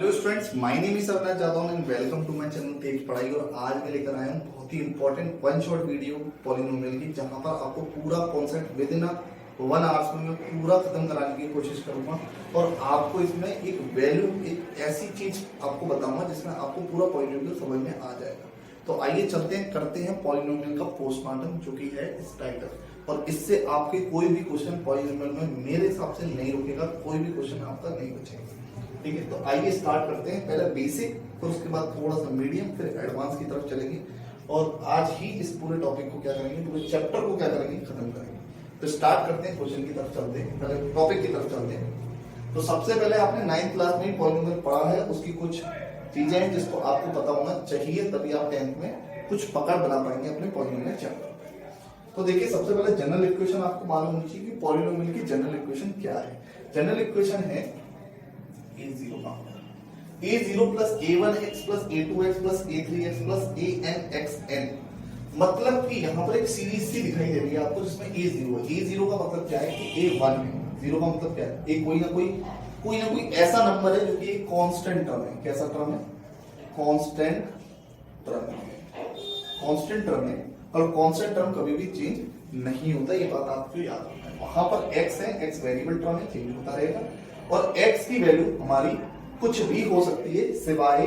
Hello students, my name is Avinash Jadhav and welcome to my channel Tez Padhai. और आज मैं लेकर आया हूँ बहुत ही important one shot video polynomial की, जहां पर आपको पूरा कॉन्सेप्ट विद इन 1 आवर्स में पूरा खत्म कराने की कोशिश करूंगा। और आपको इसमें एक वैल्यू, एक ऐसी चीज आपको बताऊंगा जिसमें आपको पूरा पॉलिनोमियल समझ में आ जाएगा। तो आइए चलते हैं, करते हैं पॉलिनोमियल का पोस्टमार्टम, जो कि है इस टाइटल। और इससे आपके कोई भी क्वेश्चन पॉलिनोमियल में मेरे हिसाब से नहीं रुकेगा, कोई भी क्वेश्चन आपका नहीं बचेगा। ठीक है, तो आइए स्टार्ट करते हैं। पहले बेसिक, फिर उसके बाद थोड़ा सा मीडियम, फिर एडवांस की तरफ चलेंगे। और आज ही इस पूरे टॉपिक को क्या करेंगे, पूरे चैप्टर को क्या करेंगे, खत्म करेंगे। तो स्टार्ट करते हैं, क्वेश्चन की तरफ चलते हैं, पहले टॉपिक की तरफ चलते हैं। तो सबसे पहले आपने 9th क्लास में पॉलिनोमियल पढ़ा है, उसकी कुछ चीजें हैं जिसको आपको पता होना चाहिए, तभी आप 10th में कुछ पकड़ बना पाएंगे अपने पॉलिनोमियल चैप्टर। तो देखिए, सबसे पहले जनरल इक्वेशन आपको मालूम होनी चाहिए कि पॉलिनोमियल की जनरल इक्वेशन क्या है। जनरल इक्वेशन है a0 a0 plus a1x plus a2x plus a3x plus anxn। मतलब कि यहाँ पर एक सीरीज सी दिखाई दे रही है आपको, जिसमें a0 है। a0 का मतलब क्या है कि a1 है। 0 का मतलब क्या है, एक कोई ना कोई ऐसा नंबर है जो कि एक कांस्टेंट टर्म है। कैसा टर्म है? कांस्टेंट टर्म है। कांस्टेंट टर्म है, और कांस्टेंट टर्म कभी भी चेंज नहीं होता, ये बात आपको याद रखना है। वहां पर x है, x वेरिएबल टर्म है, चेंज होता रहेगा। और x की वैल्यू हमारी कुछ भी हो सकती है सिवाय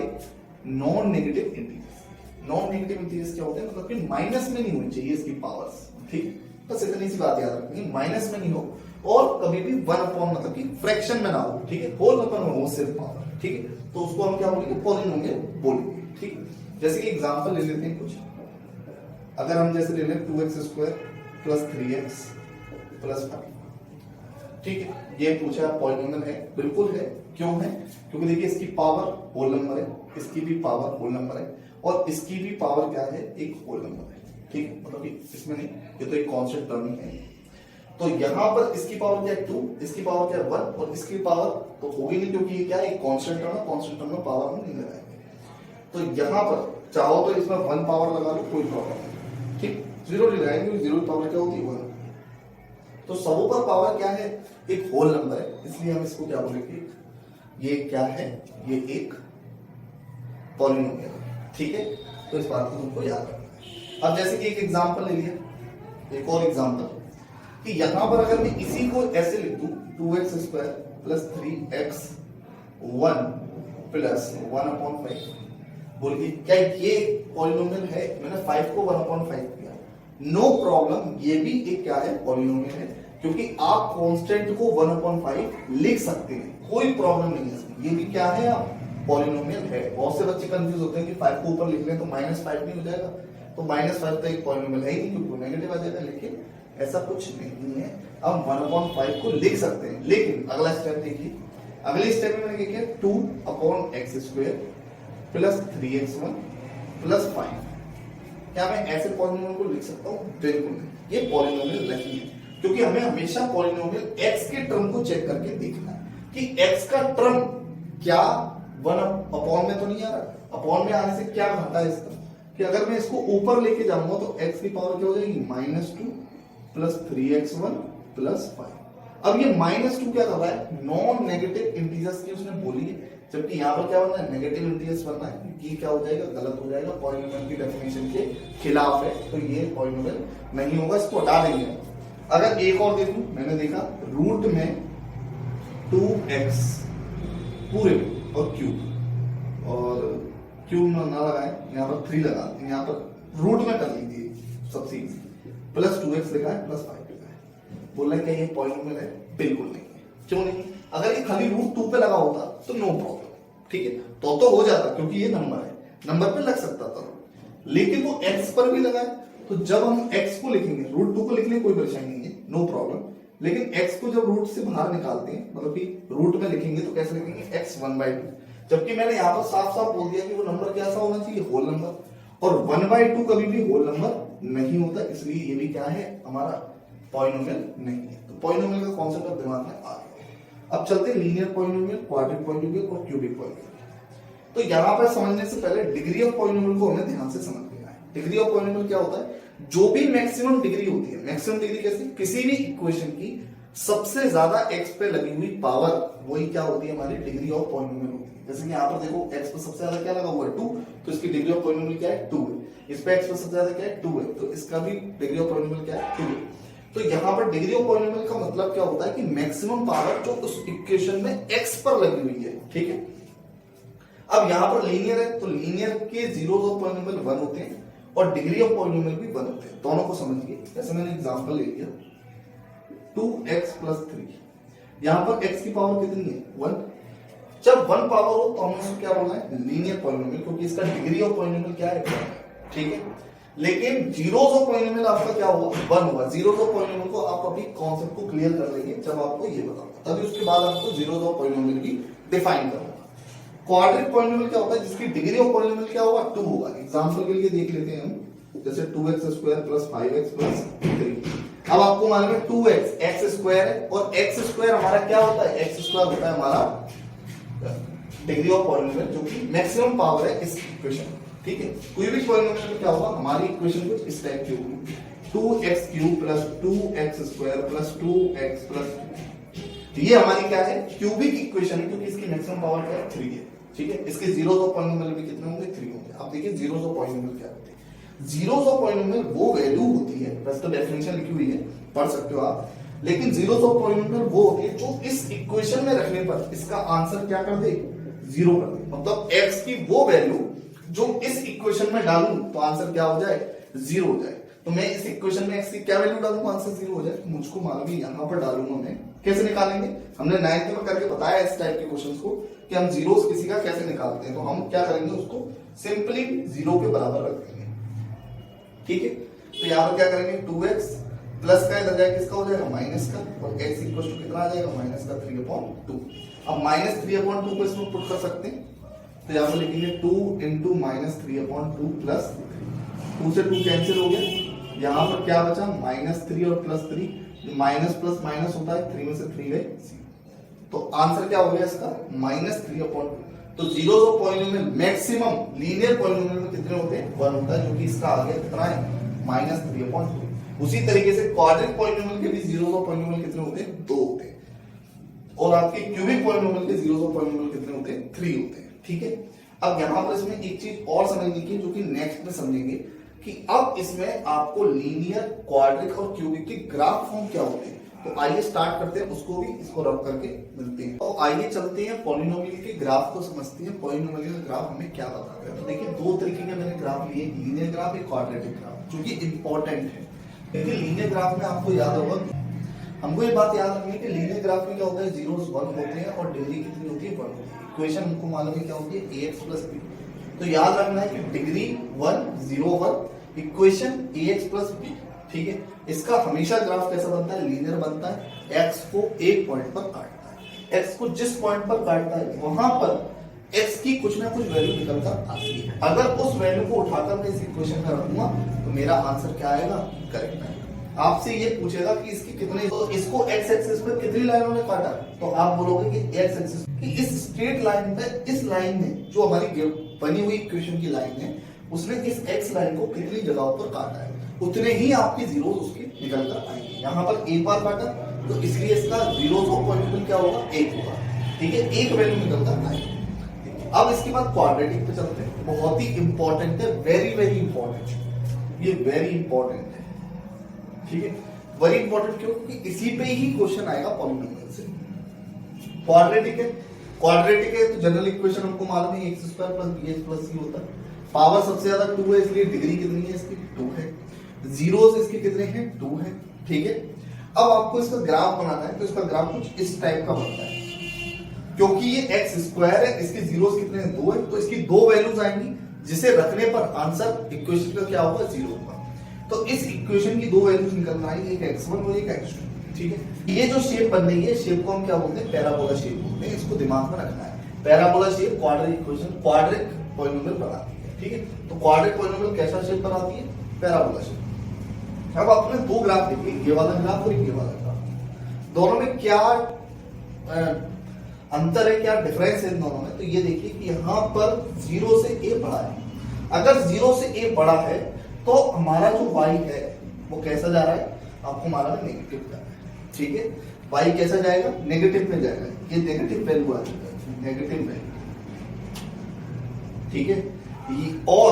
non negative integers. Non negative integers क्या होते हैं, मतलब कि माइनस में नहीं होनी चाहिए इसकी पावर्स। ठीक, बस इतनी सी बात याद रखनी है, माइनस में नहीं हो, और कभी भी 1 अपॉन मतलब कि फ्रैक्शन में ना हो। ठीक है, होल नंबर में हो सिर्फ पावर। ठीक है, तो उसको हम क्या बोलेंगे, पॉलिनोमियल बोलेंगे। ठीक, जैसे कि एग्जांपल ले लेते हैं कुछ। अगर हम जैसे ले लें 2x² प्लस 3x प्लस 5। ठीक है, ये पूछा पॉलिनोमियल है, बिल्कुल है। क्यों है? क्योंकि देखिए, इसकी पावर होल नंबर है, इसकी भी पावर होल नंबर है, और इसकी भी पावर क्या है, एक होल नंबर है। ठीक है, मतलब कि इसमें नहीं, ये तो एक कांस्टेंट टर्म ही है। तो यहां पर इसकी पावर क्या है 2, इसकी पावर क्या है 1, और इसकी पावर तो होगी नहीं, क्योंकि ये क्या है, एक कांस्टेंट टर्म है। कांस्टेंट टर्म में पावर हम नहीं लगाएंगे। तो यहां पर चाहो तो इसमें 1 पावर लगा लो, कोई प्रॉब्लम नहीं। ठीक, 0 ले जाएंगे, 0 की पावर क्या होती है 1। तो सबों पर पावर क्या है, एक होल नंबर है, इसलिए हम इसको क्या बोलेंगे, ये क्या है, ये एक पॉलिनोमियल है। ठीक है, तो इस बात को तुमको याद रखना है। अब जैसे कि एक एग्जांपल ले लिया, एक और एग्जांपल, कि यहां पर अगर मैं इसी को ऐसे लिख दूं 2x² प्लस 3x1 प्लस 1/5, बोलिए क्या ये पॉलिनोमियल है? मैंने 5 को 1/5 किया, नो प्रॉब्लम, ये भी एक क्या है, पॉलिनोमियल है, क्योंकि आप कांस्टेंट को 1/5 लिख सकते हैं, कोई प्रॉब्लम नहीं है। ये भी क्या है, आप पॉलिनोमियल है। बहुत से बच्चे कंफ्यूज होते हैं कि 5 को ऊपर लिख लें तो -5 नहीं हो जाएगा, तो -5 तो एक पॉलिनोमियल है ही नहीं, क्योंकि नेगेटिव आ जाएगा। लेकिन ऐसा कुछ नहीं है, हम 1/5 को लिख सकते हैं। लेकिन अगला स्टेप देखिए, अगले स्टेप में मैंने क्या किया, 2/x² प्लस 3x1 प्लस 5। क्या मैं ऐसे पॉलिनोमियल को लिख सकता हूं? बिल्कुल नहीं, ये पॉलिनोमियल नहीं है, क्योंकि हमें हमेशा पॉलिनोमियल x के टर्म को चेक करके देखना है कि x का टर्म क्या 1 अपॉन में तो नहीं आ रहा। अपॉन में आने से क्या घटा है इसका, कि अगर मैं इसको ऊपर लेके जाऊंगा तो x की पावर क्या हो जाएगी, -2 प्लस 3x1 प्लस 5। अब ये -2 क्या कर रहा है, नॉन नेगेटिव इंटीजर्स की उसने बोली है, जबकि यहाँ पर क्या बनना है, नेगेटिव इंटीजर्स बनना है। ये क्या हो जाएगा, गलत हो जाएगा, पॉलिनोमियल की डेफिनेशन के खिलाफ है, तो ये पॉलिनोमियल नहीं होगा, इसको हटा देंगे। अगर एक और देखूं, मैंने देखा रूट में 2x पूरे और क्यूब, और क्यूब ना लगाए, यहाँ पर 3 लगा, यहाँ पर रूट में कर लीजिए, सबसे इजी, प्लस 2x लिखा है प्लस 5 लिखा है। बोल रहे क्या ये पॉलिनोमियल है? बिल्कुल नहीं है। क्यों नहीं? अगर ये खाली रूट 2 पे लगा होता तो नो प्रॉब्लम। ठीक है, तो हो जाता, क्योंकि ये नंबर है, नंबर पे लग सकता था। लेकिन वो x पर भी लगा है, तो जब हम x को लिखेंगे, रूट 2 को लिखने कोई परेशानी नहीं है, नो प्रॉब्लम। लेकिन x को जब रूट से बाहर निकालते हैं, मतलब कि रूट में लिखेंगे, तो कैसे लिखेंगे, x 1/2। जबकि मैंने यहाँ पर साफ साफ बोल दिया कि वो नंबर कैसा होना चाहिए, होल नंबर, और 1/2 कभी भी होल नंबर नहीं होता, इसलिए ये भी क्या है, हमारा पॉलिनोमियल नहीं है। तो पॉलिनोमियल का कॉन्सेप्ट अब दिमाग में आ गया। अब चलते हैं लीनियर पॉलिनोमियल, क्वाड्रेटिक पॉलिनोमियल और क्यूबिक पॉलिनोमियल। तो यहाँ पर समझने से पहले डिग्री ऑफ पॉलिनोमियल को हमें ध्यान से समझ लेना है। डिग्री ऑफ पॉलिनोमियल क्या होता है, जो भी मैक्सिमम डिग्री होती है। मैक्सिमम डिग्री कैसे, किसी भी इक्वेशन की सबसे ज्यादा x पे लगी हुई पावर, वही क्या होती है, हमारी डिग्री ऑफ पॉलिनोमियल होती है। जैसे कि यहाँ पर देखो x पर सबसे ज्यादा क्या लगा हुआ है 2, तो इसकी डिग्री ऑफ पॉलिनोमियल क्या है 2 है। इस पे x पर सबसे ज्यादा क्या है 2 है, तो इसका भी डिग्री ऑफ पॉलिनोमियल क्या है 2 है। तो यहाँ पर डिग्री ऑफ पॉलिनोमियल का मतलब क्या होता है कि मैक्सिमम पावर जो उस इक्वेशन में x पर लगी हुई है, ठीक है। अब यहाँ पर लीनियर है, तो लीनियर के जीरोस ऑफ पॉलिनोमियल 1 होते हैं और डिग्री ऑफ पॉलिनोमियल भी 1 होते हैं। दोनों को समझिए। जैसे मैंने एग्जांपल ले लिया 2x + 3, यहाँ पर x की पावर कितनी है 1। जब 1 पावर हो तो हमें उसको क्या बोलना है लीनियर पॉलिनोमियल, क्योंकि इसका डिग्री ऑफ पॉलिनोमियल क्या है 1, ठीक है। लेकिन जीरोस ऑफ पॉलिनोमियल आपका क्या हुआ 1 हुआ। जीरोस ऑफ पॉलिनोमियल को आप अभी कॉन्सेप्ट को क्लियर कर लेंगे जब आपको ये बताऊंगा, तभी उसके बाद आपको जीरोस ऑफ पॉलिनोमियल भी डिफाइन करना। क्वाड्रिक पॉलिनोमियल क्या होता है जिसकी डिग्री ऑफ पॉलिनोमियल क्या होगा 2 होगा। एग्जांपल के लिए देख लेते हैं हम, जैसे 2x² + 5x + 3। अब आपको मालूम है 2x x² है और x² हमारा क्या होता है x² होता है हमारा डिग्री ऑफ पॉलिनोमियल जो कि मैक्सिमम पावर है इस इक्वेशन, ठीक है। कोई भी पॉलिनोमियल में क्या होगा हमारी इक्वेशन कुछ इस टाइप की होगी 2x³ + 2x² + 2x + ये हमारी क्या है क्यूबिक इक्वेशन है, क्योंकि इसकी मैक्सिमम पावर क्या है 3 है, ठीक है। इसके जीरोस ऑफ पॉलिनोमियल भी कितने होंगे 3 होंगे। अब देखिए जीरोस ऑफ पॉलिनोमियल क्या होते हैं। जीरोस ऑफ पॉलिनोमियल वो वैल्यू होती है, बस तो डेफिनेशन लिखी हुई है पढ़ सकते हो आप, लेकिन जीरोस ऑफ पॉलिनोमियल वो होती है जो इस इक्वेशन में रखने पर इसका आंसर क्या कर दे 0 कर दे। मतलब x की वो वैल्यू जो इस इक्वेशन में डालूं तो आंसर क्या हो जाए 0 हो जाए। तो मैं इस इक्वेशन में x की क्या वैल्यू डालूंगा आंसर 0 हो जाए। तो मुझको मालूम है यहां पर डालूंगा मैं, कैसे निकालेंगे हमने 9th में करके बताया इस टाइप के क्वेश्चंस को कि हम जीरोस किसी का कैसे निकालते हैं। तो हम क्या करेंगे उसको सिंपली 0 के बराबर रख देंगे, ठीक है। तो यहां पर क्या करेंगे 2x प्लस का इधर जाएगा किसका हो जाएगा माइनस का, और x इक्वल टू कितना आ जाएगा -3/2। अब -3/2 को इसमें पुट कर सकते हैं, तो यहां पर लिखेंगे 2 × -3/2 प्लस 2 से 2 कैंसिल हो गया। यहां पर क्या बचा -3 और +3, माइनस प्लस माइनस होता है 3 में से 3 गए, तो आंसर क्या हो गया इसका -3/2। तो zeros of polynomial maximum linear polynomial में कितने होते हैं 1 होता है, जो कि इसका आ गया कितना है -3/2। उसी तरीके से क्वाड्रिक पॉलिनोमियल के भी जीरोस ऑफ पॉलिनोमियल कितने होते हैं 2 होते हैं, और आपके क्यूबिक पॉलिनोमियल के जीरोस ऑफ पॉलिनोमियल कितने होते हैं 3 होते हैं, ठीक है। अब यहां पर इसमें एक चीज और समझने की जो कि नेक्स्ट में समझेंगे कि अब इसमें आपको लीनियर क्वाड्रिक और क्यूबिक के ग्राफ फॉर्म क्या होते हैं। तो आइए स्टार्ट करते हैं, उसको भी इसको रब करके मिलते हैं। तो आइए चलते हैं पॉलिनोमियल के ग्राफ को समझते हैं। पॉलिनोमियल का ग्राफ हमें क्या बताता है। तो देखिए 2 तरीके के मैंने ग्राफ लिए, लीनियर ग्राफ एक क्वाड्रेटिक ग्राफ, जो कि इंपॉर्टेंट है। क्योंकि लीनियर ग्राफ में आपको याद होगा, हमको ये बात याद रखनी है कि लीनियर ग्राफ में क्या होता है जीरोस 1 होते हैं और डिग्री कितनी होती है 1 होती है। इक्वेशन हमको मालूम है क्या होती है ax + b। तो याद रखना है कि डिग्री 1 0 1 इक्वेशन ax + b, ठीक है। इसका हमेशा ग्राफ कैसा बनता है लीनियर बनता है, x को एक पॉइंट पर काटता है। x को जिस पॉइंट पर काटता है वहां पर x की कुछ ना कुछ वैल्यू निकल कर आती है। अगर उस वैल्यू को उठाकर मैं इस इक्वेशन में रखूंगा तो मेरा आंसर क्या आएगा करेक्ट आएगा। आपसे ये पूछेगा कि इसकी कितने, तो इसको x एक्सिस पर कितनी लाइनों ने काटा, तो आप बोलोगे कि x एक्सिस कि इस स्ट्रेट लाइन पे, इस लाइन में जो हमारी बनी हुई इक्वेशन की लाइन है उसने इस x लाइन को कितनी जगहों पर काटा है, उतने ही आपके जीरोस उसके निकल कर आएंगे। यहाँ पर एक बार काटा तो इसलिए इसका जीरोस ऑफ पॉलिनोमियल क्या होगा 1 होगा, ठीक है। एक वैल्यू निकल कर आएगी। अब इसके बाद क्वाड्रेटिक पे चलते हैं, बहुत ही इंपॉर्टेंट है, वेरी वेरी इंपॉर्टेंट, ये वेरी इंपॉर्टेंट है, ठीक है। वेरी इंपॉर्टेंट क्यों, क्योंकि इसी पे ही क्वेश्चन आएगा पॉलिनोमियल से। क्वाड्रेटिक है, क्वाड्रेटिक है तो जनरल इक्वेशन हमको मालूम है x² + bx + c होता है। पावर सबसे ज्यादा 2 है, इसलिए डिग्री कितनी है इसकी 2 है। जीरोस इसके कितने हैं 2 है, ठीक है। अब आपको इसका ग्राफ बनाना है, तो इसका ग्राफ कुछ इस टाइप का बनता है। क्योंकि ये x² है, इसके जीरोस कितने हैं 2 है, तो इसकी 2 वैल्यूज आएंगी जिसे रखने पर आंसर इक्वेशन का क्या होगा 0 होगा। तो इस इक्वेशन की 2 वैल्यूज निकलना है, एक x1 और एक x2, ठीक है। ये जो शेप बन रही है शेप को हम क्या बोलते हैं पैराबोला शेप बोलते हैं। इसको दिमाग में रखना है। Parabola shape quadric equation, quadric polynomial बनाती है, ठीक है। तो क्वाड्रिक पॉलिनोमियल कैसा शेप बनाती है पैराबोला शेप। अब आपने 2 ग्राफ देखे, ये वाला ग्राफ और ये वाला ग्राफ, दोनों में क्या अंतर है, क्या डिफरेंस है इन दोनों में। तो ये देखिए कि यहाँ पर 0 से a बड़ा है। अगर 0 से a बड़ा है तो हमारा जो y है वो कैसा जा रहा है, आपको मालूम है नेगेटिव जा रहा है, ठीक है। y कैसा जाएगा नेगेटिव में जाएगा, ये नेगेटिव वैल्यू आ जाएगा, नेगेटिव वैल्यू, ठीक है। और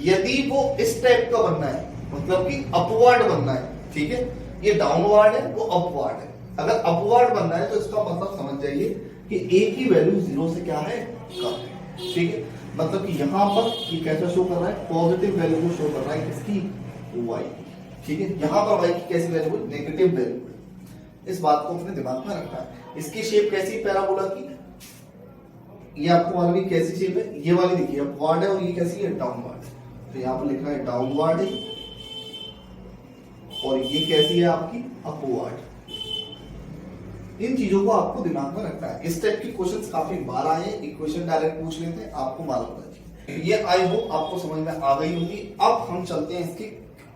यदि वो इस टाइप का बनना है, मतलब कि अपवर्ड बनना है, ठीक है, ये डाउनवर्ड है, वो अपवर्ड है। अगर अपवर्ड बनना है तो इसका मतलब समझ जाइए कि ए की वैल्यू 0 से क्या है, कम है, ठीक है। मतलब कि यहां पर ये कैसा शो कर रहा है, पॉजिटिव वैल्यू को शो कर रहा है किसकी, y, ठीक है। यहां पर y की कैसी वैल्यू है, नेगेटिव वैल्यू। इस बात को अपने दिमाग में रखना है। इसकी शेप कैसी है पैराबोला की, ये आपको मालूम है कैसी शेप है, ये वाली देखिए अपवर्ड है, और ये कैसी है, डाउनवर्ड। तो यहां पर लिखा है डाउनवर्ड है, और ये कैसी है आपकी, अपवर्ड। इन चीजों को आपको दिमाग में रखना है। इस टाइप के क्वेश्चंस काफी बार आए, इक्वेशन डायरेक्ट पूछ लेते हैं, आपको मालूम होना चाहिए। ये आई होप आपको समझ में आ गई होगी। अब हम चलते हैं इसके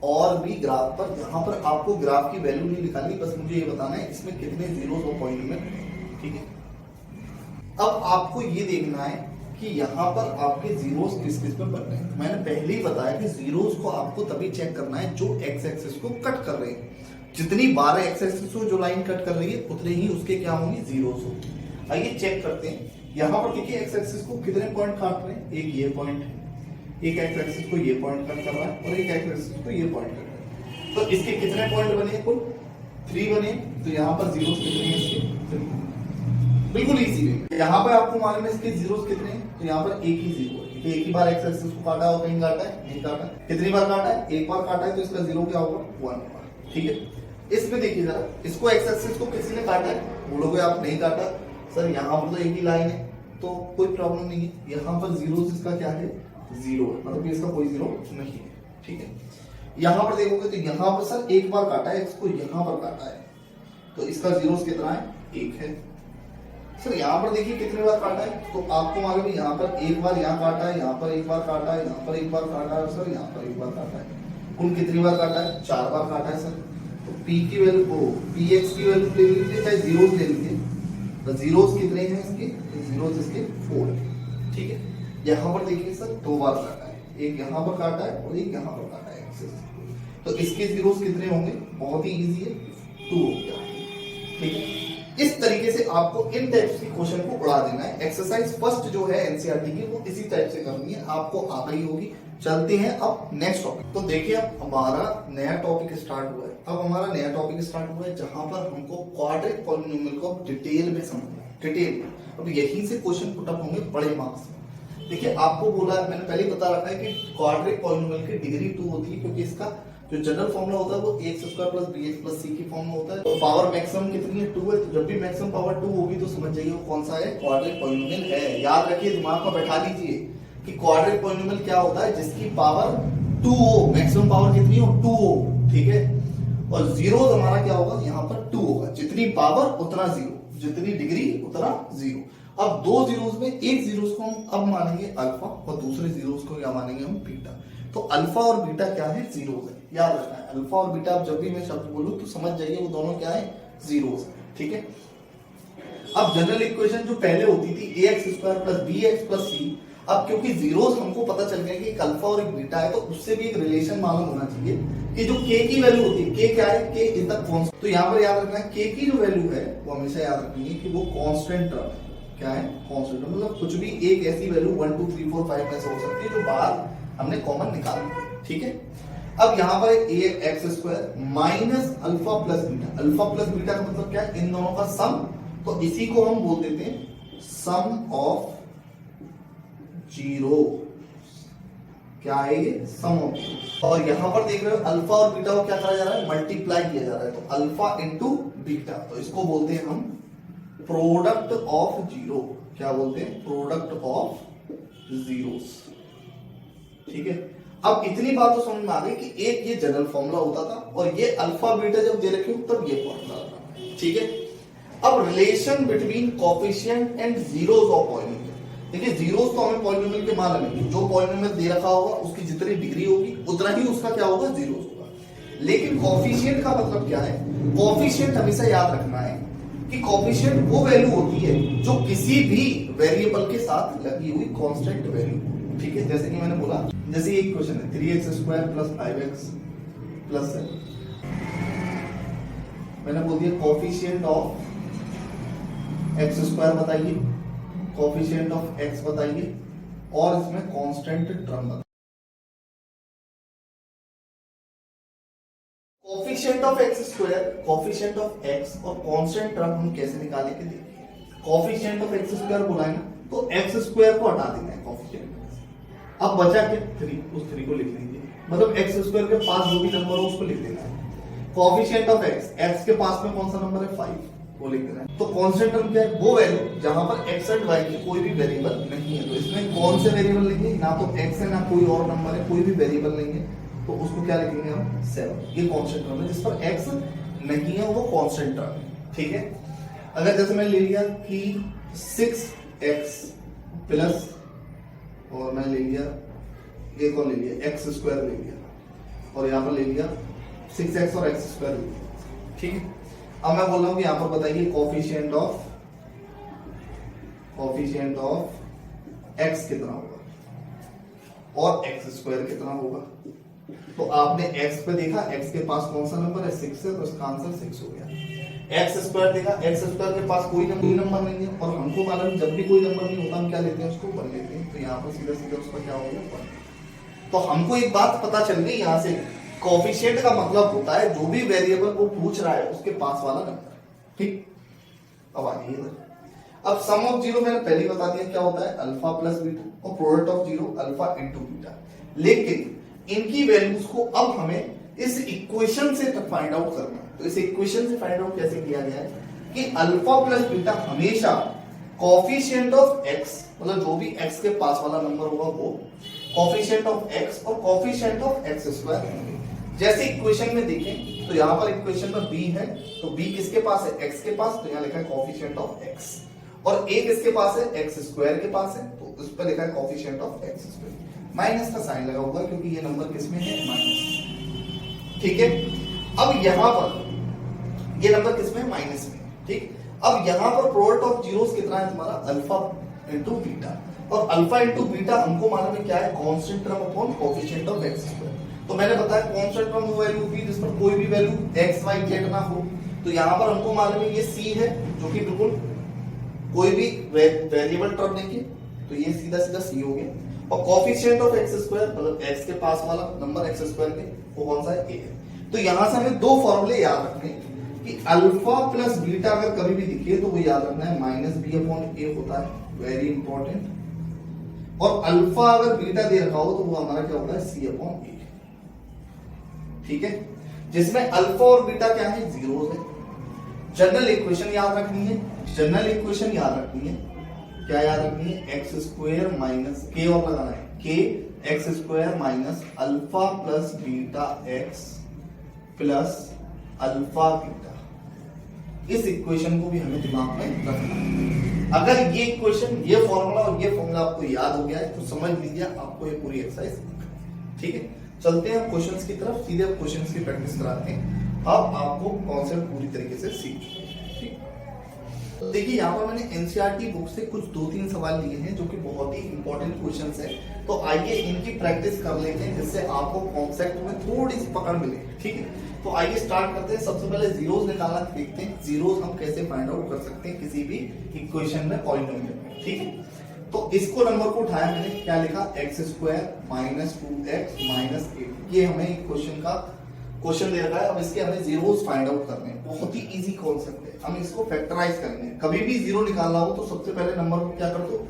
और भी ग्राफ पर। यहाँ पर आपको ग्राफ की वैल्यू नहीं निकालनी, बस मुझे ये बताना है इसमें कितने जीरोस और पॉइंट में, ठीक है। अब आपको ये देखना है कि यहाँ पर आपके जीरोस किस किस पे बन रहे हैं। मैंने पहले ही बताया कि जीरोस को आपको तभी चेक करना है जो एक्स एक्सिस को कट कर रहे हैं। जितनी 12 एक्स एक्सिस को जो लाइन कट कर रही है उतने ही उसके क्या होंगे, जीरोस होंगे। आइए चेक करते हैं। यहाँ पर देखिए एक्स एक्सिस को कितने पॉइंट काट रहे हैं, एक ये पॉइंट है, एक एक्स एक्सिस को ये पॉइंट कट कर रहा है, और एक एक्स एक्सिस को ये पॉइंट कट कर रहा है। तो इसके कितने पॉइंट बने, कुल 3 बने। तो यहाँ पर जीरोस कितने हैं इसके, 3। बिल्कुल इजी है। यहाँ पर आपको मालूम है इसके जीरोस कितने हैं, तो यहाँ पर एक ही जीरो है। तो एक ही बार एक्स एक्सिस को काटा और कहीं काटा है, नहीं काटा। कितनी बार काटा है, एक बार काटा है, तो इसका जीरो क्या होगा, 1 होगा, ठीक है। इसमें देखिए जरा, इसको एक्स एक्सिस को किसी ने काटा है, बोलोगे आप नहीं काटा सर, यहाँ पर तो एक ही लाइन है, तो कोई प्रॉब्लम नहीं है। यहाँ पर जीरो इसका क्या है, 0 है, मतलब इसका कोई जीरो नहीं है, ठीक है। यहाँ पर देखोगे तो यहाँ पर सर एक बार काटा है, इसको यहाँ पर काटा है, तो इसका जीरो कितना है, 1 है। सर यहाँ पर देखिए कितने बार काटा है, तो आपको मालूम है यहाँ पर एक बार यहाँ काटा है, यहाँ पर एक बार काटा है, यहाँ पर एक बार काटा है, सर यहाँ पर एक बार काटा है। कुल कितनी बार काटा है, 4 बार काटा है सर। तो p की वैल्यू को px की वैल्यू ले लीजिए, चाहे जीरोस ले लीजिए। तो जीरोस कितने हैं इसके, जीरोस इसके 4 है, ठीक है। यहाँ पर देखिए सर 2 बार काटा है, एक यहाँ पर काटा है और एक यहाँ पर काटा है एक्सेस। तो इसके जीरोस कितने होंगे, बहुत ही इजी है, 2 हो गया, ठीक है। इस तरीके से आपको इन टाइप्स की क्वेश्चन को उड़ा देना है। एक्सरसाइज फर्स्ट जो है एनसीईआरटी की, वो इसी टाइप से करनी है, आपको आ गई होगी। चलते हैं अब नेक्स्ट टॉपिक। तो देखिए अब हमारा नया टॉपिक स्टार्ट हुआ है। अब हमारा नया टॉपिक स्टार्ट हुआ है जहां पर हमको क्वाड्रेटिक पॉलिनोमियल को डिटेल में समझना है, डिटेल में। अब यहीं से क्वेश्चन पुट अप होंगे बड़े मार्क्स में। देखिए आपको बोला है, मैंने पहले बता रखा है कि क्वाड्रेटिक पॉलिनोमियल की डिग्री 2 होती है, क्योंकि इसका जो जनरल फॉर्मूला होता है वो ax² + bx + c की फॉर्म में होता है। तो पावर मैक्सिमम कितनी है, 2 है। तो जब भी मैक्सिमम पावर 2 होगी तो समझ जाइए वो कौन सा है, क्वाड्रेटिक पॉलिनोमियल है। याद रखिए, दिमाग में बैठा लीजिए कि क्वाड्रेटिक पॉलिनोमियल क्या होता है, जिसकी पावर 2 हो, मैक्सिमम पावर कितनी हो, 2 हो, ठीक है। और जीरो हमारा क्या होगा, यहाँ पर 2 होगा। जितनी पावर उतना जीरो, जितनी डिग्री उतना जीरो। अब 2 जीरोस में एक जीरोस को हम अब मानेंगे अल्फा, और दूसरे जीरोस को क्या मानेंगे हम, बीटा। तो अल्फा और बीटा क्या है, जीरोस है। याद रखना है, अल्फा और बीटा जब भी मैं शब्द बोलूं तो समझ जाइए वो दोनों क्या है, जीरोस, ठीक है। अब जनरल इक्वेशन जो पहले होती थी ax² + bx + c, अब क्योंकि जीरोस हमको पता चल गया कि एक अल्फा और एक बीटा है, तो उससे भी एक रिलेशन मालूम होना चाहिए कि जो k की वैल्यू होती है, k क्या है, k इज द कांस्टेंट। तो यहाँ पर याद रखना है k की जो वैल्यू है वो हमेशा याद रखनी है कि वो कांस्टेंट टर्म है। क्या है, कांस्टेंट, मतलब कुछ भी एक ऐसी वैल्यू 1 2 3 4 5 ऐसे हो सकती है जो बाहर हमने कॉमन निकाली, ठीक है। अब यहाँ पर ax² - alpha + beta. Alpha + beta का मतलब क्या है, इन दोनों का सम। तो इसी को हम बोल देते हैं सम ऑफ जीरो। क्या है ये, सम ऑफ जीरो। और यहां पर देख रहे हो अल्फा और बीटा को क्या करा जा रहा है, मल्टीप्लाई किया जा रहा है। तो अल्फा इंटू बीटा, तो इसको बोलते हैं हम प्रोडक्ट ऑफ जीरो। क्या बोलते हैं, प्रोडक्ट ऑफ जीरोस, ठीक है। अब इतनी बात तो समझ में आ गई कि एक ये जनरल फॉर्मूला होता था, और ये अल्फा बीटा जब दे रखे हो तब ये फॉर्मूला होता है, ठीक है। अब relation between coefficient and zeros of polynomial. देखिए जीरोस तो हमें पॉलिनोमियल के मालूम है, जो पॉलिनोमियल दे रखा होगा उसकी जितनी डिग्री होगी उतना ही उसका क्या होगा, जीरोस होगा। लेकिन कोएफिशिएंट का मतलब क्या है, कोएफिशिएंट हमेशा याद रखना है कि कोएफिशिएंट वो वैल्यू होती है जो किसी भी वेरिएबल के साथ लगी हुई कांस्टेंट वैल्यू, ठीक है। जैसे कि मैंने बोला, जैसे एक क्वेश्चन है 3x² + 5x + 7, मैंने बोल दिया कोएफिशिएंट ऑफ x² बताइए, कोएफिशिएंट ऑफ x बताइए, और इसमें कांस्टेंट टर्म बता। Coefficient of x square, coefficient of x और कांस्टेंट टर्म हम कैसे निकालेंगे देखिए। कोफिशिएंट ऑफ एक्स स्क्वायर बोला है ना, तो एक्स स्क्वायर को हटा देना है कोफिशिएंट। अब बचा क्या 3, उस 3 को लिख लीजिए, मतलब एक्स स्क्वायर के पास जो भी नंबर हो उसको लिख देना है। कोफिशिएंट ऑफ एक्स, एक्स के पास में कौन सा नंबर है 5, वो लिख देना है। तो कांस्टेंट टर्म क्या है, वो वैल्यू जहां पर एक्स एंड वाई की कोई भी वेरिएबल नहीं है। तो इसमें कौन से वेरिएबल लेंगे, ना तो एक्स है ना कोई और नंबर है, कोई भी वेरिएबल लेंगे तो उसको क्या लिखेंगे हम 7। ये कांस्टेंट टर्म है, जिस पर एक्स नहीं है वो कांस्टेंट टर्म है, ठीक है। अगर जैसे मैं ले लिया कि 6x प्लस, और मैं ले लिया ये कौन ले लिया एक्स स्क्वायर ले लिया, और यहाँ पर ले लिया 6x और एक्स स्क्वायर ले लिया, ठीक है। अब मैं बोल रहा हूं कि यहां पर बताइए कोफिशिएंट ऑफ x कितना होगा और एक्स स्क्वायर कितना होगा। तो आपने x पे देखा, x के पास कौन सा नंबर है 6 है, तो इसका आंसर 6 हो गया। एक्स स्क्वायर देखा, एक्स स्क्वायर के पास कोई नंबर नहीं है, और हमको मालूम जब भी कोई नंबर नहीं होता हम क्या लेते हैं उसको 1 लेते हैं। तो यहाँ पर सीधा सीधा उसका क्या हो गया 1। तो हमको एक बात पता चल गई यहाँ से, कोफिशिएंट का मतलब होता है जो भी वेरिएबल वो पूछ रहा है उसके पास वाला नंबर, ठीक। अब आइए इधर, अब सम ऑफ जीरो मैंने पहले ही बता दिया क्या होता है, अल्फा प्लस बीटा, और product of zero alpha into beta. लेकिन इनकी वैल्यूज को अब हमें इस इक्वेशन से फाइंड आउट करना है। तो इस इक्वेशन से फाइंड आउट कैसे किया गया है कि अल्फा प्लस बीटा हमेशा कोफिशिएंट ऑफ एक्स, मतलब जो भी एक्स के पास वाला नंबर होगा वो कोफिशिएंट ऑफ एक्स और कोफिशिएंट ऑफ एक्स स्क्वायर होंगे। जैसे इक्वेशन में देखें तो यहाँ पर इक्वेशन में b है, तो b किसके पास है x के पास, तो यहाँ लिखा है कोफिशिएंट ऑफ x, और a किसके पास है x स्क्वायर के पास है, तो उस पर लिखा है coefficient of x square. Minus का साइन लगा होगा क्योंकि ये नंबर किसमें है माइनस, ठीक है। अब यहाँ पर ये नंबर किसमें है माइनस में, ठीक। अब यहाँ पर प्रोडक्ट ऑफ जीरोस कितना है तुम्हारा अल्फा इंटू बीटा, और अल्फा इंटू बीटा हमको मालूम है क्या है constant term upon coefficient of x square. तो मैंने बताया कांस्टेंट टर्म वो वैल्यू होगी जिस पर कोई भी वैल्यू x y z ना हो। तो यहाँ पर हमको मालूम है ये c है जो कि बिल्कुल कोई भी वेरिएबल टर्म नहीं है, तो ये सीधा सीधा c हो गया। और कोफिशिएंट ऑफ एक्स स्क्वायर मतलब x के पास वाला नंबर एक्स स्क्वायर के वो कौन सा है a है। तो यहाँ से हमें 2 फॉर्मूले याद रखने कि अल्फा प्लस बीटा अगर कभी भी दिखे तो वो याद रखना है माइनस बी अपॉन ए होता है, वेरी इंपॉर्टेंट। और अल्फा अगर बीटा दे रखा हो तो वो हमारा क्या होता है सी अपॉन ए, ठीक है, जिसमें अल्फा और बीटा क्या है जीरोस है। जनरल इक्वेशन याद रखनी है, जनरल इक्वेशन याद रखनी है, क्या याद रखनी है एक्स स्क्वायर माइनस के और लगाना है के x square minus alpha plus beta x plus alpha beta. इस इक्वेशन को भी हमें दिमाग में रखना है। अगर ये इक्वेशन ये फॉर्मूला और ये फॉर्मूला आपको याद हो गया है तो समझ लीजिए आपको ये पूरी एक्सरसाइज, ठीक है। चलते हैं क्वेश्चंस की तरफ, सीधे अब क्वेश्चंस की प्रैक्टिस कराते हैं। अब आपको कॉन्सेप्ट पूरी तरीके से सीख चुके, ठीक। तो देखिए यहाँ पर मैंने एनसीईआरटी बुक से कुछ 2-3 सवाल लिए हैं जो कि बहुत ही इंपॉर्टेंट क्वेश्चंस हैं। तो आइए इनकी प्रैक्टिस कर लेते हैं जिससे आपको कॉन्सेप्ट में थोड़ी सी पकड़ मिले, ठीक है। तो आइए स्टार्ट करते हैं। सबसे पहले जीरोस निकालना देखते हैं, जीरोस हम कैसे फाइंड आउट कर सकते हैं किसी भी इक्वेशन में पॉलिनोमियल में, ठीक है। तो इसको नंबर को उठाया मैंने, क्या लिखा x square minus 2x minus 8। ये हमें क्वेश्चन का क्वेश्चन दे रखा है। अब इसके हमें जीरोस फाइंड आउट करने हैं, बहुत ही इजी कॉन्सेप्ट है। हम इसको फैक्टराइज करेंगे। कभी भी जीरो निकालना हो तो सबसे पहले नंबर को क्या कर दो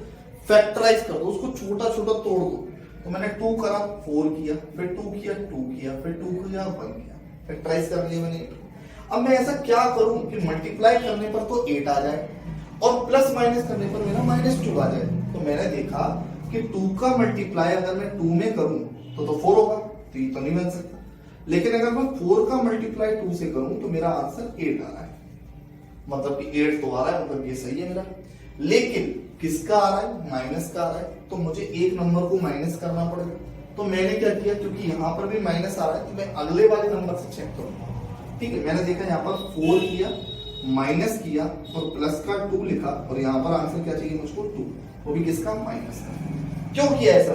फैक्टराइज कर दो, उसको छोटा छोटा तोड़ दो। तो मैंने 2 करा 4 किया, फिर 2 किया 2 किया, फिर 2 किया 1 किया, फैक्टराइज कर लिया मैंने। अब मैं ऐसा क्या करूं कि मल्टीप्लाई करने पर तो 8 आ जाए और प्लस माइनस करने पर मेरा -2 आ जाए। तो मैंने देखा कि 2 का मल्टीप्लाई अगर मैं 2 में करूं तो 4 होगा, तो ये तो नहीं बन सकता। लेकिन अगर मैं 4 का मल्टीप्लाई 2 से करूं तो मेरा आंसर 8 आ रहा है, मतलब कि 8 तो आ रहा है, मतलब ये सही है मेरा। लेकिन किसका आ रहा है माइनस का आ रहा है, तो मुझे एक नंबर को माइनस करना पड़ेगा। तो मैंने क्या किया, क्योंकि यहाँ पर भी माइनस आ रहा है तो मैं अगले वाले नंबर से चेक करूंगा, ठीक है। मैंने देखा यहाँ पर 4 किया माइनस किया और प्लस का 2 लिखा, और यहाँ पर आंसर क्या चाहिए मुझको 2, वो भी किसका माइनस का। क्यों किया ऐसा,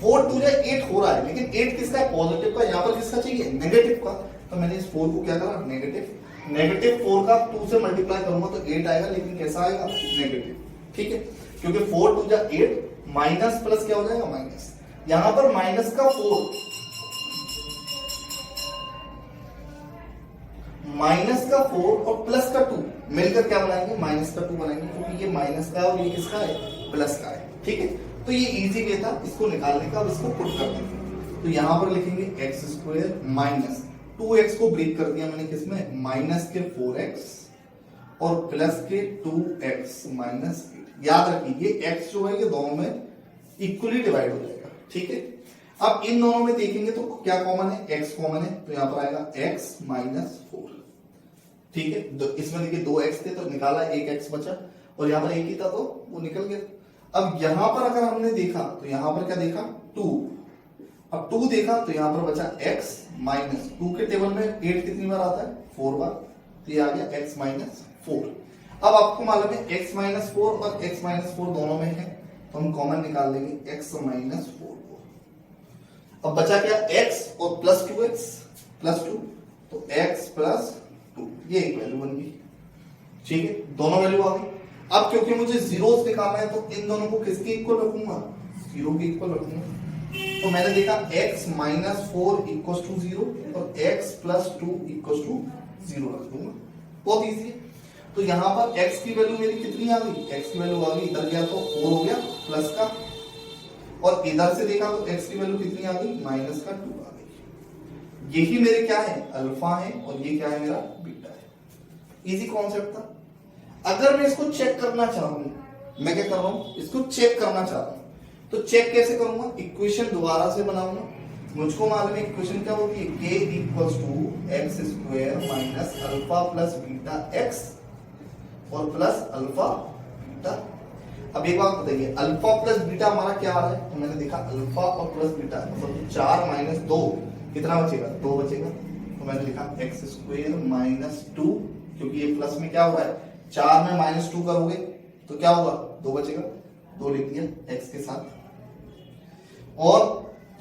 4 2 8 हो रहा है, लेकिन 8 किसका है पॉजिटिव का, यहाँ पर किसका चाहिए नेगेटिव का। तो मैंने इस 4 को क्या करा नेगेटिव 4 का 2 से मल्टीप्लाई करूंगा तो 8 आएगा, लेकिन कैसा आएगा नेगेटिव, ठीक है। क्योंकि 4 2 8 माइनस प्लस क्या हो जाएगा माइनस, यहां पर माइनस का 4, माइनस का 4 और प्लस का 2 मिलकर क्या बनाएंगे, माइनस का 2 बनाएंगे, क्योंकि ये माइनस का है और ये किसका है, प्लस का है। ठीक है, तो ये इजी वे था इसको निकालने का, अब इसको पुट कर देंगे। तो यहां पर लिखेंगे एक्स स्क्वायर माइनस 2x को ब्रेक कर दिया मैंने किसमें, माइनस के 4x और प्लस के 2x माइनस 8। याद रखिए ये x जो है ये दोनों में इक्वली डिवाइड हो जाएगा। ठीक है, अब इन दोनों में देखेंगे तो क्या कॉमन है, x कॉमन है, तो यहां पर आएगा x माइनस 4। ठीक है, तो इसमें देखिए 2x थे तो निकाला, एक x बचा, और यहां पर एक ही था तो वो निकल गया। अब यहां पर अगर हमने देखा तो यहां पर क्या देखा 2, अब 2 देखा तो यहां पर बचा x माइनस 2 के टेबल में 8 कितनी बार आता है, 4 बार, तो ये आ गया x माइनस 4। अब आपको मालूम है x माइनस 4 और x माइनस 4 दोनों में है, तो हम कॉमन निकाल लेंगे x माइनस 4 को। अब बचा क्या x और प्लस 2x प्लस 2, तो x प्लस 2, ये एक वैल्यू बन गई। ठीक है, दोनों वैल्यू आ गई। अब क्योंकि मुझे जीरोस निकालना है तो इन दोनों को किसके इक्वल रखूंगा, 0 के इक्वल रखूंगा। तो मैंने देखा x माइनस 4 इक्वल टू 0 और x प्लस 2 इक्वल टू 0 रख दूंगा, बहुत इजी है। तो यहां पर x की वैल्यू मेरी कितनी आ गई, x की वैल्यू आ गई, इधर गया तो 4 हो गया प्लस का, और इधर से देखा तो x की वैल्यू कितनी आ गई, माइनस का 2 आ गई। यही मेरे क्या है, अल्फा है, और ये क्या है मेरा बीटा है। इजी कॉन्सेप्ट था। अगर मैं इसको चेक करना चाहूं, मैं क्या कर रहा हूं, इसको चेक करना चाह रहा हूं, तो चेक कैसे करूंगा, इक्वेशन दोबारा से बनाऊंगा। मुझको मालूम है इक्वेशन क्या होगी, k equals to x square minus alpha plus beta x और प्लस अल्फा बीटा। अब एक बात बताइए, अल्फा प्लस बीटा हमारा क्या आ रहा है, तो मैंने देखा अल्फा और प्लस बीटा मतलब 4 माइनस 2 कितना बचेगा, 2 बचेगा, तो मैंने लिखा एक्स स्क्वायर माइनस 2, क्योंकि ये प्लस में क्या हो रहा है, 4 में माइनस 2 करोगे तो क्या होगा, 2 बचेगा, 2 लिख दिया x के साथ, और